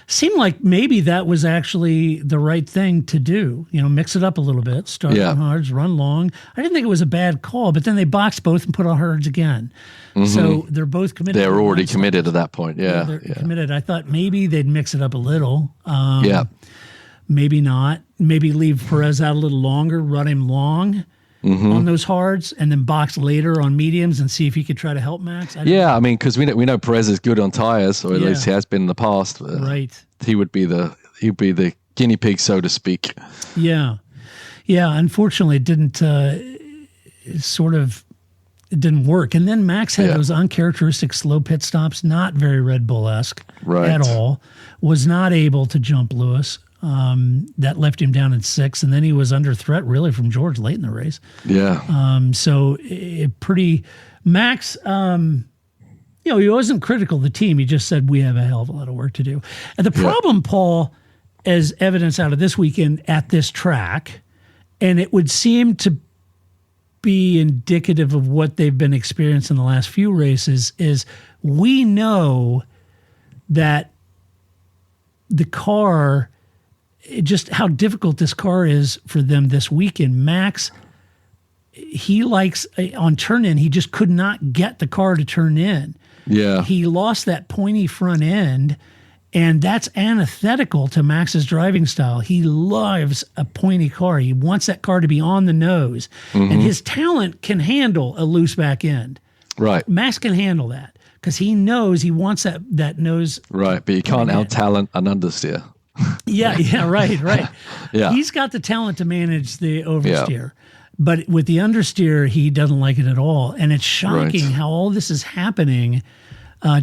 Seemed like maybe that was actually the right thing to do. Mix it up a little bit, start on hards, run long. I didn't think it was a bad call, but then they boxed both and put on hards again. Mm-hmm. So they're both committed. They're already committed at that point. Yeah, they're committed. I thought maybe they'd mix it up a little. Yeah. Maybe not. Maybe leave Perez out a little longer, run him long on those hards, and then box later on mediums and see if he could try to help Max. Because we know Perez is good on tires, or at least he has been in the past. Right. He'd be the guinea pig, so to speak. Yeah. Unfortunately, it didn't. It didn't work. And then Max had those uncharacteristic slow pit stops, not very Red Bull-esque at all. Was not able to jump Lewis. That left him down in 6th, and then he was under threat really from George late in the race. Yeah. So Max, he wasn't critical of the team. He just said, we have a hell of a lot of work to do. And the problem, Paul, as evidence out of this weekend at this track, and it would seem to be indicative of what they've been experiencing in the last few races, is we know that the car, just how difficult this car is for them this weekend. Max, he likes on turn in, he just could not get the car to turn in. Yeah. He lost that pointy front end, and that's antithetical to Max's driving style. He loves a pointy car. He wants that car to be on the nose, and his talent can handle a loose back end. Right. Max can handle that because he knows he wants that nose. Right, but you can't out-talent an understeer. Right. Yeah. He's got the talent to manage the oversteer. But with the understeer, he doesn't like it at all. And it's shocking how all this is happening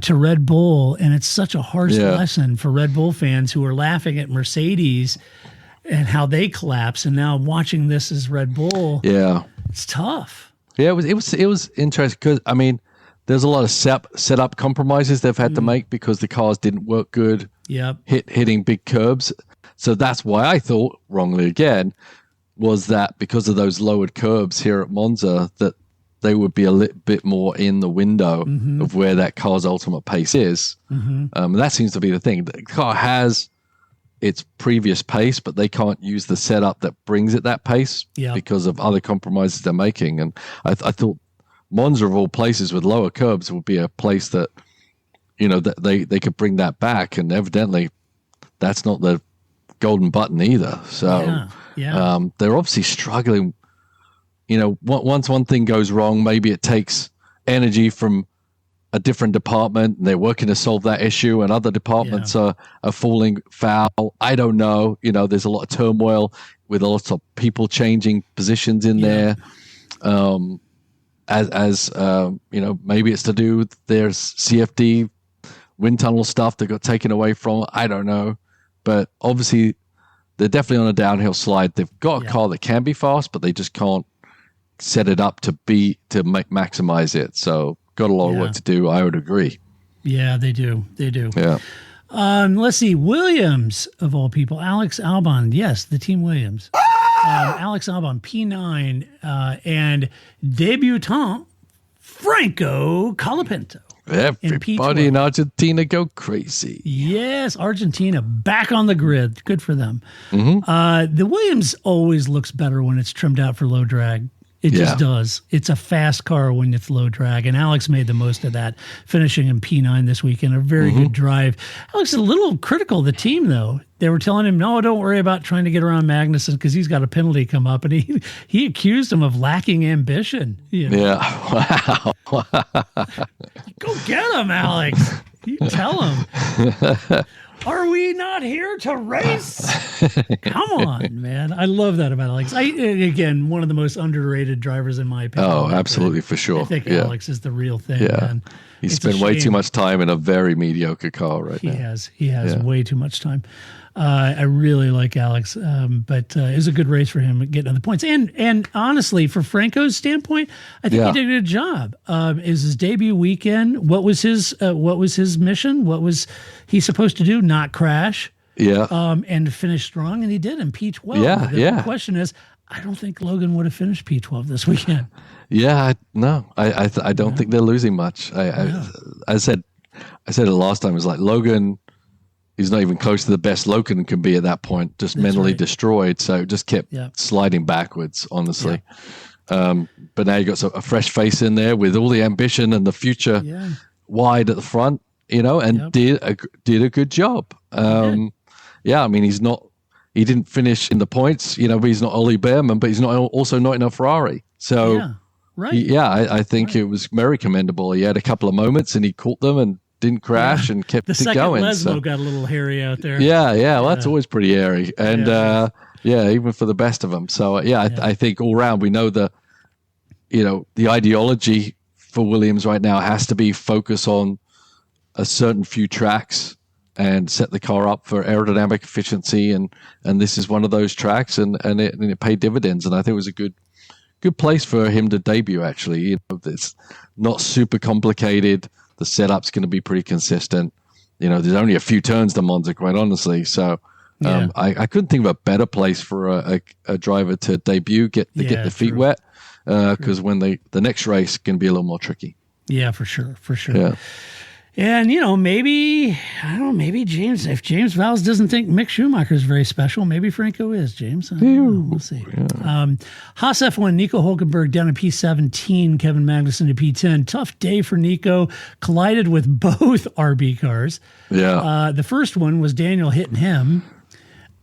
to Red Bull. And it's such a harsh lesson for Red Bull fans who are laughing at Mercedes and how they collapse. And now watching this as Red Bull, it's tough. Yeah, it was interesting because, I mean, there's a lot of setup compromises they've had to make because the cars didn't work good. Yep. Hitting big curbs. So that's why I thought, wrongly again, was that because of those lowered curbs here at Monza, that they would be a little bit more in the window of where that car's ultimate pace is. That seems to be the thing. The car has its previous pace, but they can't use the setup that brings it that pace because of other compromises they're making. And I thought Monza, of all places with lower curbs, would be a place that, that they could bring that back. And evidently that's not the golden button either. So they're obviously struggling. Once one thing goes wrong, maybe it takes energy from a different department and they're working to solve that issue, and other departments are falling foul. I don't know. There's a lot of turmoil with a lot of people changing positions in there. Maybe it's to do with their CFD wind tunnel stuff that got taken away from. I don't know. But obviously they're definitely on a downhill slide. They've got a car that can be fast, but they just can't set it up to maximize it. So got a lot of work to do. I would agree. Yeah, they do. Yeah. Let's see. Williams, of all people, Alex Albon. Yes, the team Williams. Alex Albon, P9, and debutant Franco Colapinto. Everybody in Argentina go crazy. Yes, Argentina back on the grid. Good for them. The Williams always looks better when it's trimmed out for low drag. It just does. It's a fast car when it's low drag, and Alex made the most of that, finishing in P9 this weekend. A very good drive. Alex is a little critical of the team, though. They were telling him, no, don't worry about trying to get around Magnussen because he's got a penalty come up, and he accused him of lacking ambition. You know? Yeah. Wow. Go get him, Alex. You tell him. Are we not here to race? Come on, man. I love that about Alex. Again, one of the most underrated drivers in my opinion. Oh, absolutely, for sure. I think Alex is the real thing, Yeah. man. He spent way too much time in a very mediocre car right now. He has way too much time. I really like Alex, but it was a good race for him getting other points. And honestly, for Franco's standpoint, I think he did a good job. Is his debut weekend? What was his mission? What was he supposed to do? Not crash. Yeah. And finish strong, and he did in P12. Yeah. The question is, I don't think Logan would have finished P12 this weekend. Yeah, I don't think they're losing much. I said it last time. It was like Logan. He's not even close to the best Logan can be at that point. Just mentally destroyed. So just kept sliding backwards. Honestly, but now you got a fresh face in there with all the ambition and the future wide at the front. You know, and did a good job. Yeah, I mean he didn't finish in the points. You know, but he's not Ollie Behrman, but he's also not in a Ferrari. So. Right. I think it was very commendable. He had a couple of moments and he caught them and didn't crash and kept it going. The second Lesmo got a little hairy out there. Yeah. Well, that's always pretty hairy. And even for the best of them. So I think all round we know the ideology for Williams right now has to be focus on a certain few tracks and set the car up for aerodynamic efficiency. And this is one of those tracks and it paid dividends. And I think it was a good place for him to debut, actually. You know, it's not super complicated. The setup's going to be pretty consistent. You know, there's only a few turns to Monza, quite honestly. So I couldn't think of a better place for a driver to debut, get the feet wet, because when the next race can be a little more tricky. Yeah, for sure. Yeah. And, maybe James, if James Vowles doesn't think Mick Schumacher is very special, maybe Franco is, James. We'll see. Yeah. Haas F1, Nico Hulkenberg down to P17, Kevin Magnussen to P10. Tough day for Nico. Collided with both RB cars. Yeah. The first one was Daniel hitting him.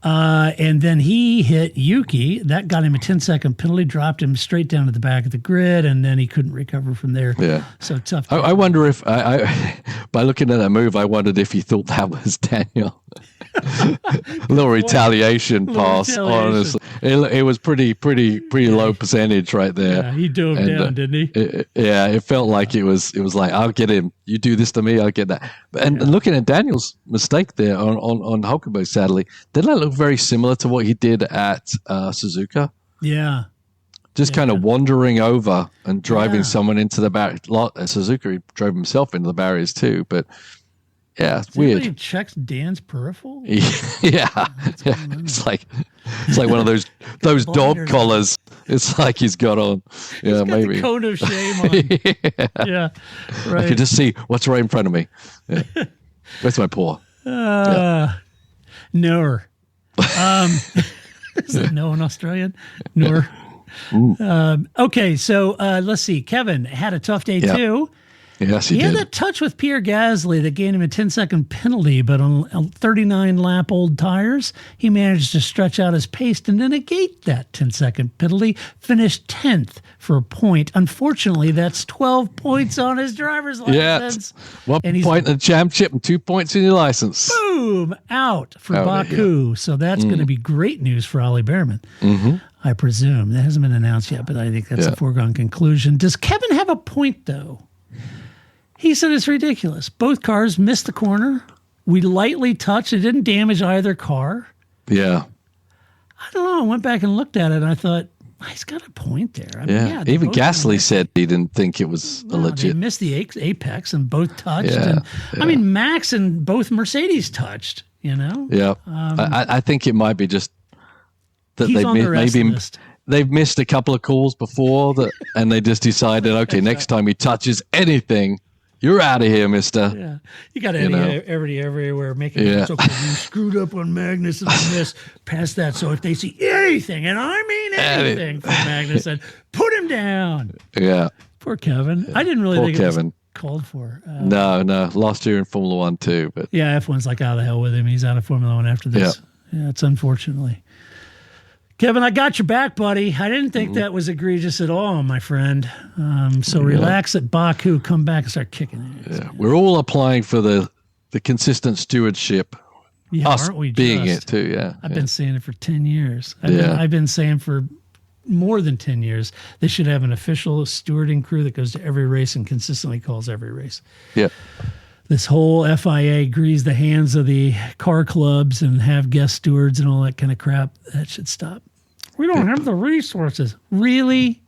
And then he hit Yuki. That got him a 10-second penalty, dropped him straight down to the back of the grid, and then he couldn't recover from there. Yeah. So tough. I wonder if, by looking at that move, I wondered if he thought that was Daniel. A little retaliation pass, honestly. It was pretty low percentage right there. Yeah, he dove down, didn't he? It felt like it was like, I'll get him. You do this to me, I'll get that. And looking at Daniel's mistake there on Hulkenberg, sadly, didn't that look very similar to what he did at Suzuka? Yeah. Just kind of wandering over and driving someone into the barrier. At Suzuka, he drove himself into the barriers too, but it's weird. He checks Dan's peripheral? It's like one of those dog collars. It's like he's got on. Yeah, got maybe. The cone of shame on. Yeah, right. I can just see what's right in front of me. Yeah. Where's my paw? Noor. Is it no in Australian? Noor. Okay, so let's see. Kevin had a tough day too. Yes, he did. He had that touch with Pierre Gasly that gained him a 10-second penalty, but on 39-lap old tires, he managed to stretch out his pace to negate that 10-second penalty, finished 10th for a point. Unfortunately, that's 12 points on his driver's license. Yeah, 1 point in the championship and 2 points in your license. Boom! Out for Baku. Yeah. So that's going to be great news for Ollie Behrman. Mm-hmm. I presume. That hasn't been announced yet, but I think that's a foregone conclusion. Does Kevin have a point, though? He said it's ridiculous. Both cars missed the corner. We lightly touched. It didn't damage either car. Yeah. I don't know. I went back and looked at it, and I thought, he's got a point there. I mean, even Gasly said he didn't think it was legit. They missed the apex, and both touched. Yeah. I mean, Max and both Mercedes touched, Yeah. I think it might be just that they've missed a couple of calls before, and they just decided, okay, next time he touches anything, you're out of here, mister. Yeah. You got everybody everywhere making it. It's okay. You screwed up on Magnus and this, past that. So if they see anything, and I mean anything from Magnussen. Put him down. Yeah. Poor Kevin. I didn't really Poor think Kevin. it was called for. No. Last year in Formula One too, but Yeah, F1's like, out of the hell with him. He's out of Formula One after this. Yeah, it's unfortunately. Kevin, I got your back, buddy. I didn't think that was egregious at all, my friend. So relax at Baku, come back and start kicking it. yeah, we're all applying for the consistent stewardship. Yeah, Us aren't we being just? it too, yeah. I've been saying it for 10 years. Yeah. I've been saying for more than 10 years, they should have an official stewarding crew that goes to every race and consistently calls every race. Yeah. This whole FIA grease the hands of the car clubs and have guest stewards and all that kind of crap. That should stop. We don't have the resources. Really?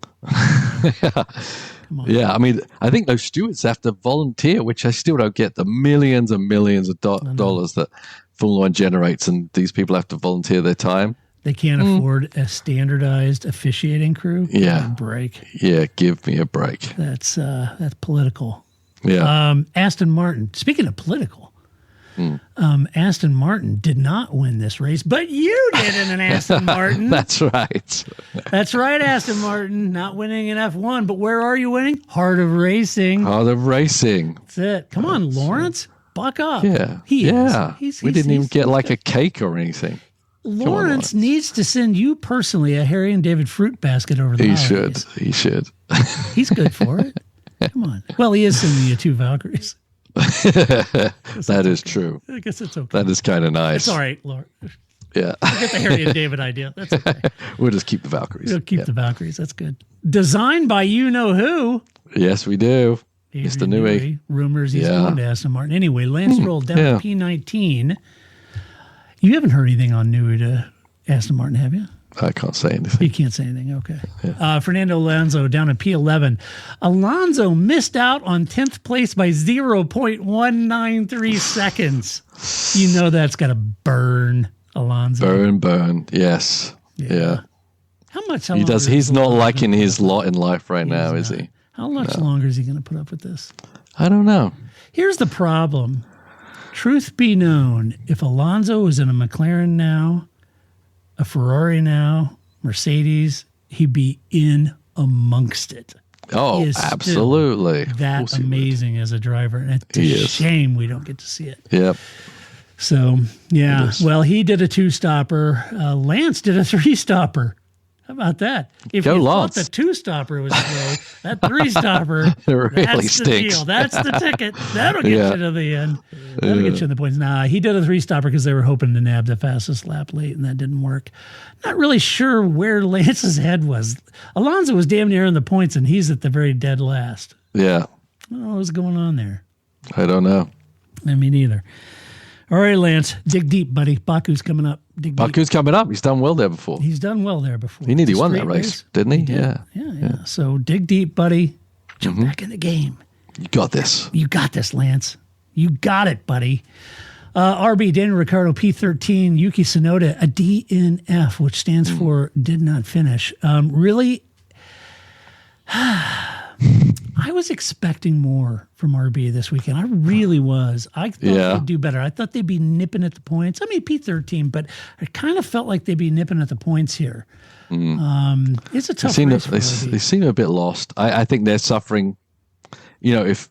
Yeah, I mean, I think those stewards have to volunteer, which I still don't get, the millions and millions of dollars that Formula One generates, and these people have to volunteer their time. They can't afford a standardized officiating crew. Give Yeah. me a break. Yeah, give me a break. That's political. Yeah. Aston Martin. Speaking of political, Aston Martin did not win this race, but you did in an Aston Martin. That's right. That's right, Aston Martin. Not winning in F1, but where are you winning? Heart of Racing. Heart of Racing. That's it. Come on, Lawrence. Buck up. Yeah. He yeah. is. We didn't even get like a cake or anything. Lawrence needs to send you personally a Harry and David fruit basket over the He holidays. should. He should. He's good for it. Come on. Well, he is sending you 2 Valkyries. That is true. I guess it's okay. That is kind of nice. It's all right, Lawrence. Yeah. Get the Harry and David idea. That's okay. We'll just keep the Valkyries. We'll keep the Valkyries. That's good. Designed by you know who. Yes, we do. Mr. Adrian Newey. Newey. Rumors he's Yeah. going to Aston Martin. Anyway, Lance Stroll down Yeah. to P19. You haven't heard anything on Newey to Aston Martin, have you? I can't say anything. You can't say anything. Okay. Fernando Alonso down at P11. Alonso missed out on 10th place by 0.193 seconds. You know that's got to burn Alonso. Burn. Yes. Yeah. How much? He does. He's not liking his lot in life right now, is he? How much longer is he going to put up with this? I don't know. Here's the problem. Truth be known, if Alonso was in a McLaren now, a Ferrari now, Mercedes, he'd be in amongst it. Oh, He is still absolutely. Of that course he would. amazing as a driver. And it's He a is. shame we don't get to see it. Yep. So, yeah. It is. Well, he did a 2-stopper. Lance did a 3-stopper. How about that? If Go you Lance. thought the 2-stopper was slow, that 3-stopper, really that's stinks. the deal. That's the ticket. That'll get Yeah. you to the end. That'll get you in the points. Nah, he did a 3-stopper because they were hoping to nab the fastest lap late, and that didn't work. Not really sure where Lance's head was. Alonso was damn near in the points, and he's at the very dead last. Yeah. I don't know what's going on there. I don't know. I mean, either. All right, Lance, dig deep, buddy. Baku's coming up. Dig deep. Baku's coming up. He's done well there before. He's done well there before. He nearly It's a won that straight race, didn't he? did. Yeah. So dig deep, buddy. Jump back in the game. You got this. You got this, Lance. You got it, buddy. RB, Daniel Ricciardo, P13, Yuki Tsunoda, a DNF, which stands for did not finish. Really, I was expecting more from RB this weekend. I really was. I thought they'd do better. I thought they'd be nipping at the points. I mean, P13, but I kind of felt like they'd be nipping at the points here. It's a tough race for They RB. seem a bit lost. I think they're suffering. You know, if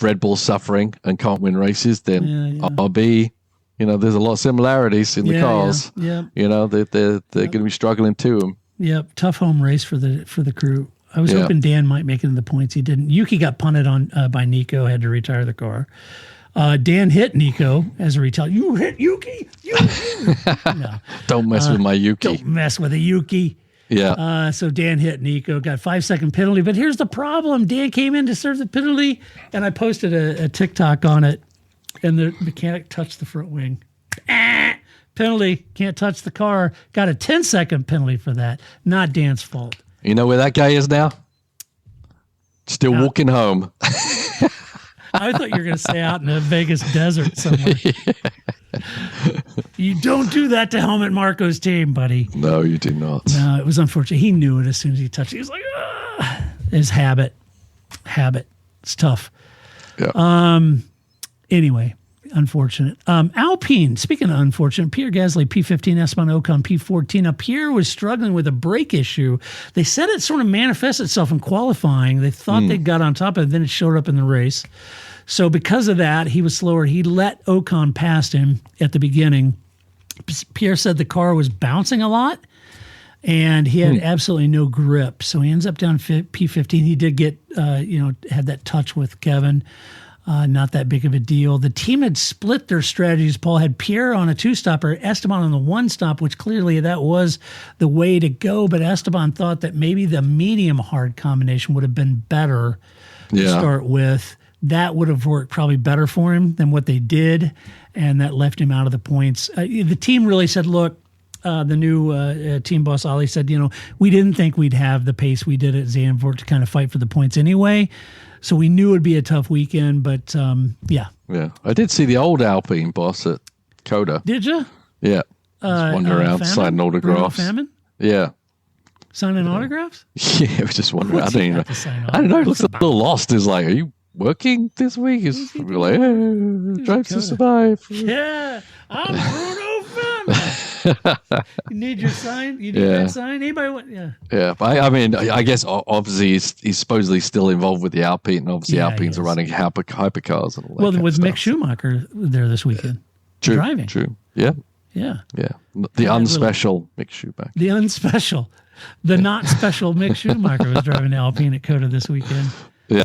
Red Bull's suffering and can't win races, then RB, you know, there's a lot of similarities in the cars. Yeah. You know, they're going to be struggling too. Yep, tough home race for the crew. I was hoping Dan might make it in the points. He didn't. Yuki got punted on by Nico, had to retire the car. Dan hit Nico as a retaliation. You hit Yuki? No, Don't mess with my Yuki. don't mess with a Yuki. Yeah. So Dan hit Nico, got 5-second penalty. But here's the problem. Dan came in to serve the penalty, and I posted a TikTok on it, and the mechanic touched the front wing. Penalty, can't touch the car. Got a 10-second penalty for that. Not Dan's fault. You know where that guy is now? Still walking home. I thought you were going to stay out in the Vegas desert somewhere. You don't do that to Helmut Marko's team, buddy. No, you do not. No, it was unfortunate. He knew it as soon as he touched it. He was like, ah. His habit. It's tough. Yeah. Anyway, unfortunate. Alpine, speaking of unfortunate, Pierre Gasly, P15, Esteban Ocon, P14. Now, Pierre was struggling with a brake issue. They said it sort of manifests itself in qualifying. They thought they got on top of it, then it showed up in the race. So because of that, he was slower. He let Ocon past him at the beginning. Pierre said the car was bouncing a lot, and he had absolutely no grip. So he ends up down P15. He did get, had that touch with Kevin. Not that big of a deal. The team had split their strategies. Paul had Pierre on a 2-stopper, Esteban on the 1-stop, which clearly that was the way to go. But Esteban thought that maybe the medium-hard combination would have been better to start with. That would have worked probably better for him than what they did, and that left him out of the points. The team really said, look, the new team boss, Ali, said, we didn't think we'd have the pace we did at Zandvoort to kind of fight for the points anyway. So we knew it would be a tough weekend, but yeah. Yeah. I did see the old Alpine boss at Coda. Did you? Yeah. Just wandering around signing autographs. Yeah. Signing autographs? Yeah, I was just wondering. I don't know. It looks a little lost. He's like, are you working this week? He's like, drives to survive. Yeah. I'm Bruno Femme. You need your sign? You need that sign? Anybody want? Yeah. Yeah. But I mean, I guess obviously he's supposedly still involved with the Alpine, and obviously Alpines are running hypercars and all that. Well, with Mick Schumacher there this weekend. True. Driving. True. Yeah. Yeah. Yeah. The unspecial Mick Schumacher. The unspecial. The not special Mick Schumacher was driving the Alpine at Coda this weekend. Yeah.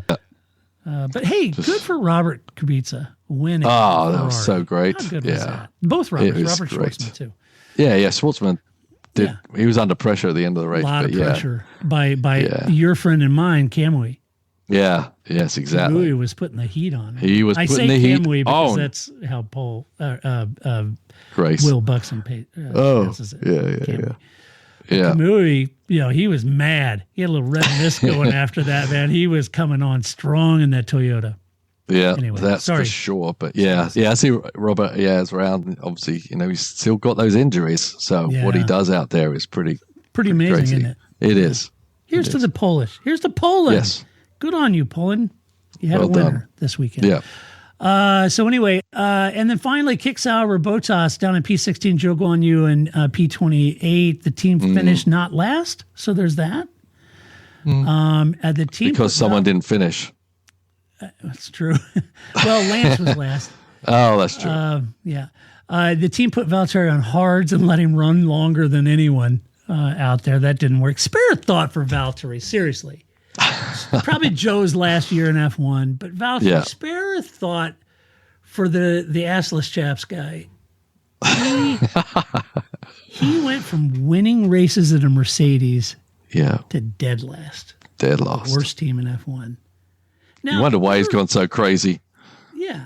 But hey, good for Robert Kubica winning. Oh, that was so great. How good was that? Both Roberts. Robert Schwartzman, too. Yeah, Schwartzman did. Yeah. He was under pressure at the end of the race. A lot of pressure by your friend and mine, Kamui. Yeah, yes, exactly. Kamui was putting the heat on him. He was putting the heat Kamui because on. that's how Paul, Grace. Will Buxton pronounces it. Yeah. Kamui, he was mad. He had a little red mist going after that, man. He was coming on strong in that Toyota. Yeah, anyway, that's for sure. But I see Robert. Yeah, is around. Obviously, he's still got those injuries. So what he does out there is pretty amazing, crazy. isn't it? It is. Here's to the Polish. Here's to Poland. Yes. Good on you, Poland. You had a winner this weekend. Yeah. So anyway, and then finally, Kik Sauber Bottas down in P16, Joe Guan Yu in P28. The team finished not last, so there's that. The team because someone didn't finish. That's true. Well, Lance was last. Oh, that's true. The team put Valtteri on hards and let him run longer than anyone out there. That didn't work. Spare a thought for Valtteri, seriously. Probably Joe's last year in F1, but Valtteri, spare a thought for the assless chaps guy. He went from winning races at a Mercedes to dead last. Dead last. Worst team in F1. Now, you wonder why he's gone so crazy. Yeah.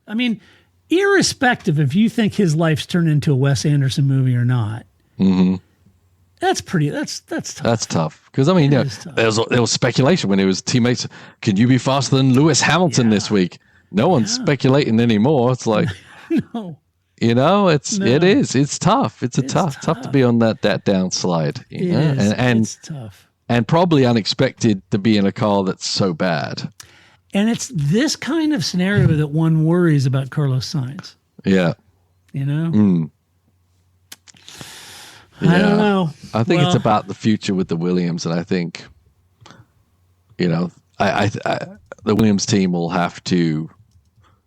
I mean, irrespective if you think his life's turned into a Wes Anderson movie or not, that's tough. That's tough. Because, I mean, there was speculation when it was teammates. Can you be faster than Lewis Hamilton this week? No one's speculating anymore. It's like, no. It is. It's tough. It's tough to be on that downslide. It's tough. And probably unexpected to be in a car that's so bad. And it's this kind of scenario that one worries about Carlos Sainz. Yeah. I don't know. I think it's about the future with the Williams, and I think, I the Williams team will have to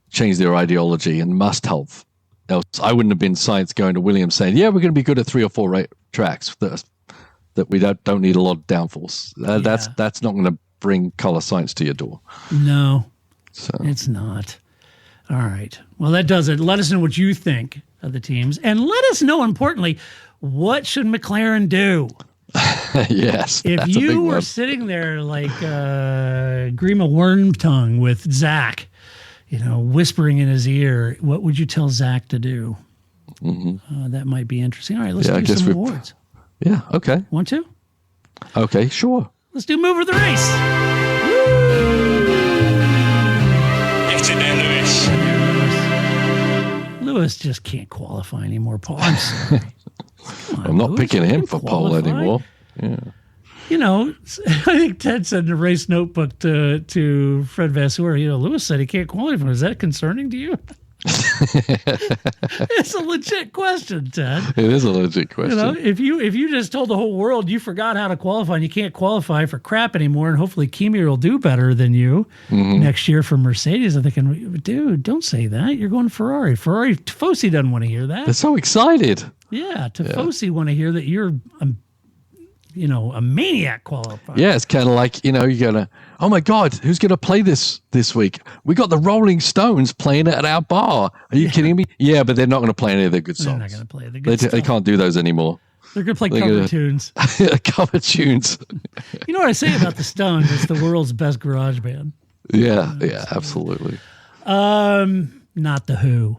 change their ideology and must have. Else, I wouldn't have been Sainz going to Williams saying, "Yeah, we're going to be good at 3 or 4 tracks that we don't need a lot of downforce." That's not going to bring Carlos Sainz to your door. No, it's not. All right. Well, that does it. Let us know what you think of the teams, and let us know, importantly, what should McLaren do? Yes. If you were sitting there like Grima Wormtongue with Zach, whispering in his ear, what would you tell Zach to do? That might be interesting. All right, let's do some awards. Yeah, okay. Want to? Okay, sure. Let's do Mover of the Race. Get in there, Lewis. Lewis just can't qualify anymore, Paul. I'm sorry. I'm not picking him for pole anymore. Yeah. I think Ted said in the race notebook to Fred Vasseur, Lewis said he can't qualify. Is that concerning to you? It's a legit question, Ted. It is a legit question. If you just told the whole world you forgot how to qualify and you can't qualify for crap anymore, and hopefully Kimi will do better than you next year for Mercedes, I'm thinking, dude, don't say that. You're going to Ferrari. Tifosi doesn't want to hear that. They're so excited. Yeah, Tifosi want to hear that you're a maniac qualifier. Yeah, it's kind of like, you're going to, oh my God, who's going to play this week? We got the Rolling Stones playing it at our bar. Are you kidding me? Yeah, but they're not going to play any of their good songs. They're not going to play the good stuff. They can't do those anymore. They're going to play cover tunes. Cover tunes. You know what I say about the Stones? It's the world's best garage band. Yeah, absolutely. Not the Who.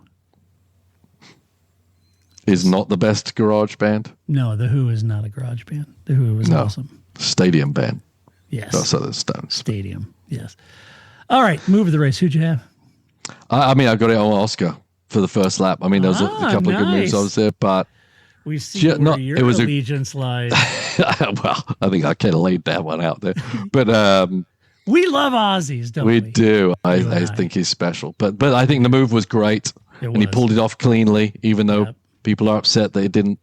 Is not the best garage band? No, the Who is not a garage band. The Who is awesome. Stadium band. Yes. Also the Stones. Stadium. Yes. All right, move of the race. Who'd you have? I got it on Oscar for the first lap. There was a couple of good moves I was there, but we see your allegiance lies. Well, I think I kind of laid that one out there, but we love Aussies, don't we? We do. I think he's special, but I think the move was great, and he pulled it off cleanly, even though people are upset that he didn't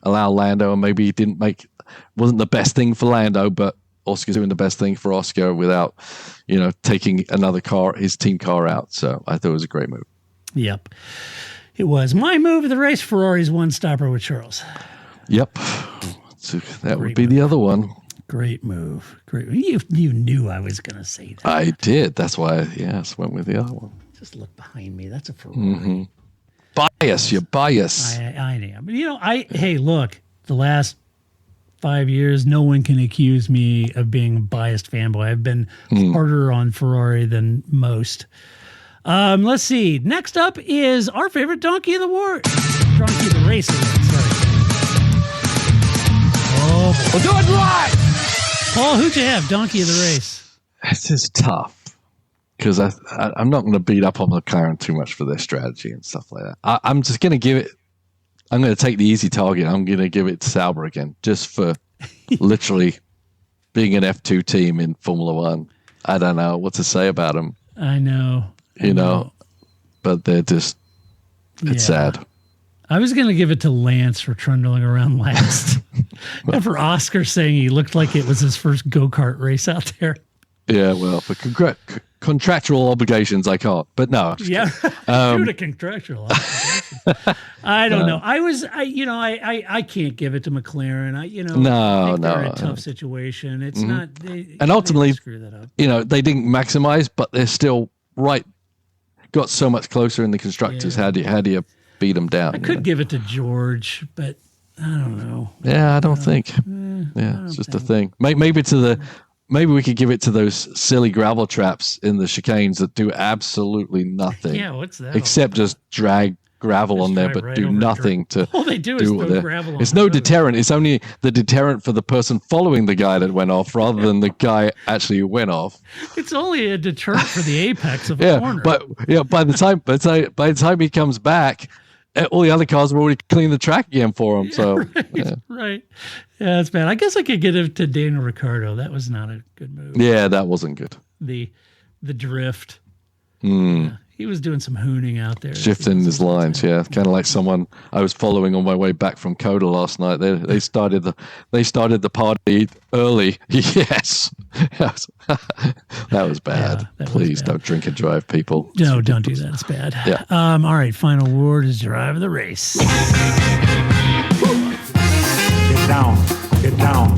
allow Lando, and maybe he wasn't the best thing for Lando, but Oscar's doing the best thing for Oscar without, taking his team car out. So I thought it was a great move. Yep. It was. My move of the race, Ferrari's one stopper with Charles. Yep. So that would be the other one. Great move. Great. You knew I was going to say that. I did. That's why I went with the other one. Just look behind me. That's a Ferrari. Mm-hmm. Bias. You're biased. I am. Hey, look, the last 5 years, no one can accuse me of being a biased fanboy. I've been harder on Ferrari than most. Let's see. Next up is our favorite donkey of the war. Donkey of the race. Sorry. Oh, we'll do it right. Paul, who'd you have? Donkey of the race. This is tough because I'm not going to beat up on McLaren too much for their strategy and stuff like that. I'm just going to give it. I'm going to take the easy target. I'm going to give it to Sauber again, just for literally being an F2 team in Formula One. I don't know what to say about them. I know. But they're just, it's sad. I was going to give it to Lance for trundling around last. And for Oscar saying he looked like it was his first go-kart race out there. Yeah, well, for contractual obligations, I can't. But no. Yeah, due to contractual obligations. I don't know. I can't give it to McLaren. No, they're in a tough situation. It's not. And ultimately, they screw that up. They didn't maximize, but they're still got so much closer in the constructors. Yeah. How do you beat them down? I could give it to George, but I don't know. Yeah, I don't think. It's just a thing. Maybe we could give it to those silly gravel traps in the chicanes that do absolutely nothing. Yeah, what's that? Except just drag gravel on there, but do nothing to. All they do is throw gravel on. It's no deterrent. It's only the deterrent for the person following the guy that went off, rather than the guy actually who went off. It's only a deterrent for the apex of a corner. But by the time he comes back, all the other cars have already cleaned the track again for him. So right. Yeah, that's bad. I guess I could get it to Daniel Ricciardo. That was not a good move. Yeah, that wasn't good. The drift. Yeah, he was doing some hooning out there. Shifting his lines, kind of like someone I was following on my way back from Coda last night. They started the party early. Yes, that was bad. Please don't drink and drive, people. No, don't do that. It's bad. Yeah. All right. Final word is drive of the race. Get down. Get down.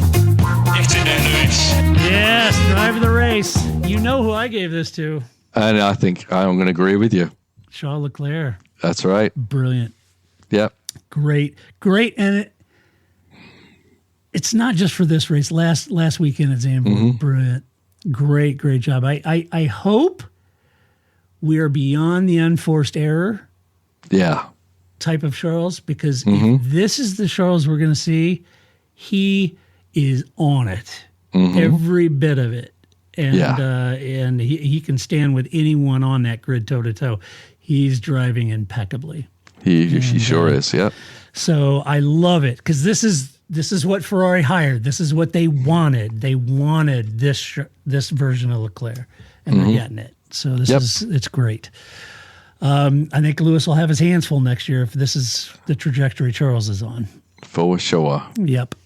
Yes, drive of the race. You know who I gave this to. And I think I'm going to agree with you. Charles Leclerc. That's right. Brilliant. Yeah. Great. And it's not just for this race. Last weekend at Zandvoort, brilliant. Great job. I hope we are beyond the unforced error type of Charles, because if this is the Charles we're going to see, he is on it. Every bit of it. And he can stand with anyone on that grid toe to toe. He's driving impeccably. He sure is. Yeah. So I love it, because this is this is what Ferrari hired. This is what they wanted. They wanted this version of Leclerc, and they're getting it. So it's great. I think Lewis will have his hands full next year if this is the trajectory Charles is on. For sure. Yep.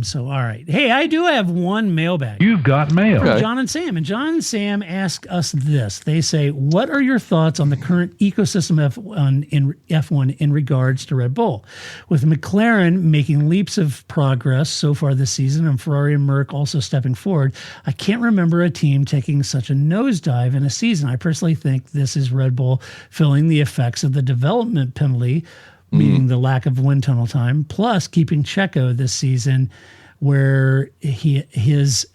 So, all right. Hey, I do have one mailbag. You've got mail. From John and Sam. And John and Sam ask us this. They say, what are your thoughts on the current ecosystem F1 in regards to Red Bull? With McLaren making leaps of progress so far this season and Ferrari and Merc also stepping forward, I can't remember a team taking such a nosedive in a season. I personally think this is Red Bull feeling the effects of the development penalty, meaning the lack of wind tunnel time, plus keeping Checo this season where his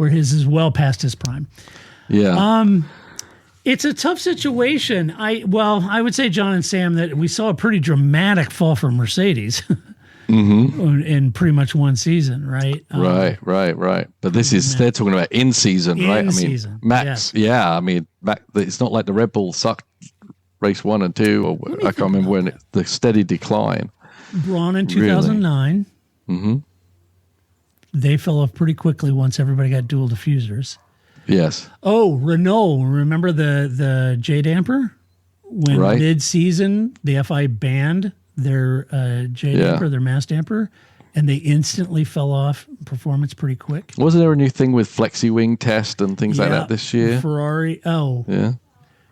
is well past his prime. Yeah. It's a tough situation. I would say, John and Sam, that we saw a pretty dramatic fall from Mercedes in pretty much one season, right? Right. But they're talking about in season, right? In season, Max, it's not like the Red Bull sucked race 1 and 2, or I can't remember when the steady decline. Braun in 2009. Really? They fell off pretty quickly once everybody got dual diffusers. Yes. Oh, Renault, remember the J damper? When mid-season the FI banned their J damper, their mass damper, and they instantly fell off performance pretty quick. Wasn't there a new thing with flexi wing test and things like that this year? Ferrari. Oh. Yeah.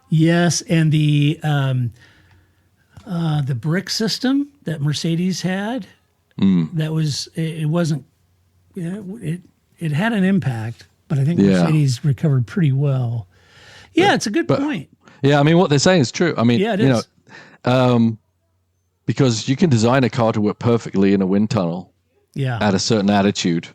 Yes, and the brick system that Mercedes had, that was it wasn't it had an impact, but I think Mercedes recovered pretty well. Yeah, it's a good point. Yeah, I mean what they're saying is true. I mean, it is. Because you can design a car to work perfectly in a wind tunnel, at a certain attitude,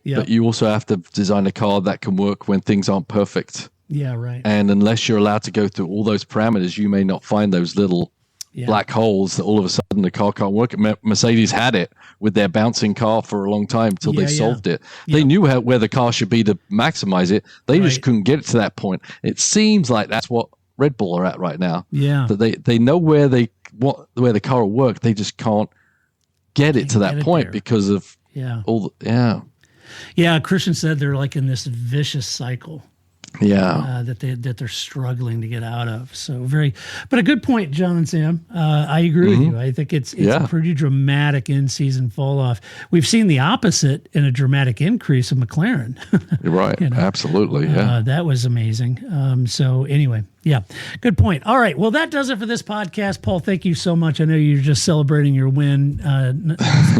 but you also have to design a car that can work when things aren't perfect. Yeah, right. And unless you're allowed to go through all those parameters, you may not find those little black holes that all of a sudden the car can't work. Mercedes had it with their bouncing car for a long time until they solved it. They knew where the car should be to maximize it. They just couldn't get it to that point. It seems like that's what Red Bull are at right now. Yeah. That they know where the car will work. They just can't get it to that point because of all the, Yeah, Christian said they're like in this vicious cycle. That they're struggling to get out of. So but a good point, John and Sam. I agree with you. I think it's a pretty dramatic in-season fall off. We've seen the opposite in a dramatic increase of McLaren. You're right. Absolutely. Yeah. That was amazing. So anyway, good point. All right. Well, that does it for this podcast. Paul, thank you so much. I know you're just celebrating your win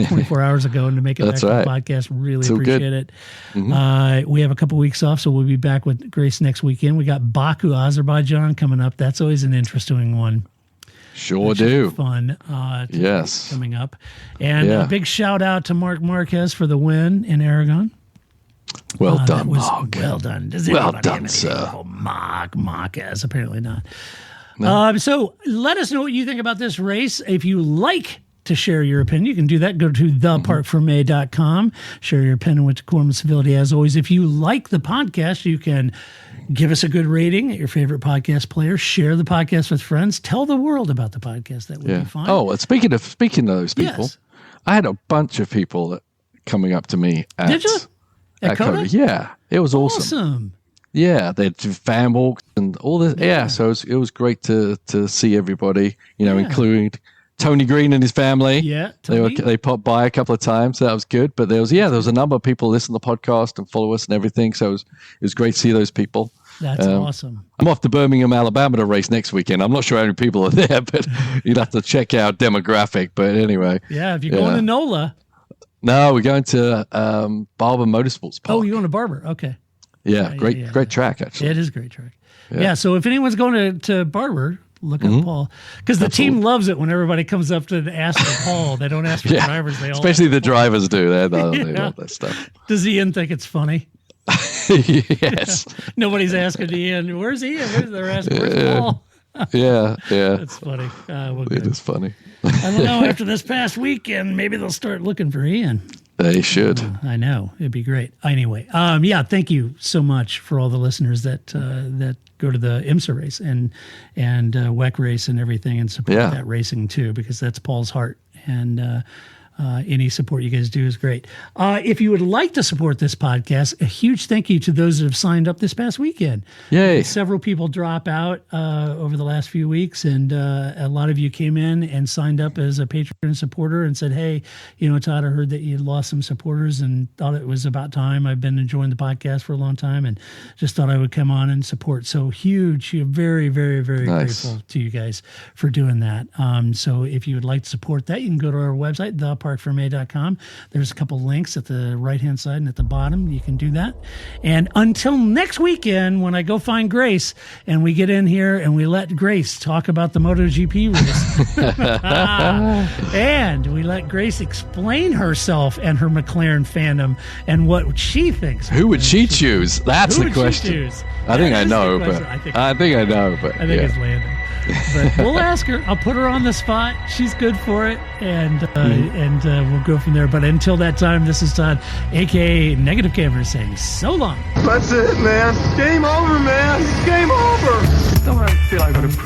24 hours ago, and to make it back to the podcast, really appreciate it. We have a couple weeks off, so we'll be back with Grace next weekend. We got Baku, Azerbaijan coming up. That's always an interesting one. Sure do. Fun. Yes. Coming up. And a big shout out to Mark Marquez for the win in Aragon. Well done, Mark. Well done. Well done, sir. Mark Marquez. Apparently not. No. So let us know what you think about this race. If you like to share your opinion, you can do that. Go to theparkforme.com. Share your opinion with decorum and civility. As always, if you like the podcast, you can give us a good rating at your favorite podcast player. Share the podcast with friends. Tell the world about the podcast. That would be fun. Oh, speaking of those people, I had a bunch of people coming up to me at, Did you? At Coda? Yeah, it was awesome. Yeah, they did fan walks and all this. Yeah, so it was great to see everybody, including Tony Green and his family. Yeah, they popped by a couple of times, so that was good. But there was a number of people listen to the podcast and follow us and everything. So it was great to see those people. That's awesome. I'm off to Birmingham, Alabama to race next weekend. I'm not sure how many people are there, but you'd have to check out demographic. But anyway. Yeah, if you're going to NOLA. No, we're going to Barber Motorsports Park. Oh, you're going to Barber. Okay. Yeah, great track, actually. It is a great track. Yeah, so if anyone's going to Barber, look up Paul. Because the team loves it when everybody comes up to ask for Paul. They don't ask for drivers. They all especially the drivers do. They love that stuff. Does Ian think it's funny? Yes. Nobody's asking Ian, where's Ian? They're asking, where's Paul? Yeah. That's funny. It is funny. I don't know. After this past weekend, maybe they'll start looking for Ian. They should. I know. It'd be great. Anyway, thank you so much for all the listeners that go to the IMSA race and WEC race and everything and support that racing too, because that's Paul's heart. And Any support you guys do is great. If you would like to support this podcast, a huge thank you to those that have signed up this past weekend. Yay. Several people drop out over the last few weeks, and a lot of you came in and signed up as a Patreon supporter and said, hey, Todd, I heard that you lost some supporters and thought it was about time. I've been enjoying the podcast for a long time and just thought I would come on and support. So huge, very, very, very Nice. grateful to you guys for doing that. So if you would like to support that, you can go to our website, theparkforme.com. There's a couple links at the right-hand side and at the bottom. You can do that. And until next weekend, when I go find Grace and we get in here and we let Grace talk about the MotoGP race, and we let Grace explain herself and her McLaren fandom and what she thinks. Who would she choose? That's Who the would she question. choose? I think That I is the know, but question. I think I know, but I think it's Lando. But we'll ask her. I'll put her on the spot. She's good for it, and we'll go from there. But until that time, this is Todd, aka Negative Camera, saying so long. That's it, man. Game over, man. Game over. Don't I feel I got to prove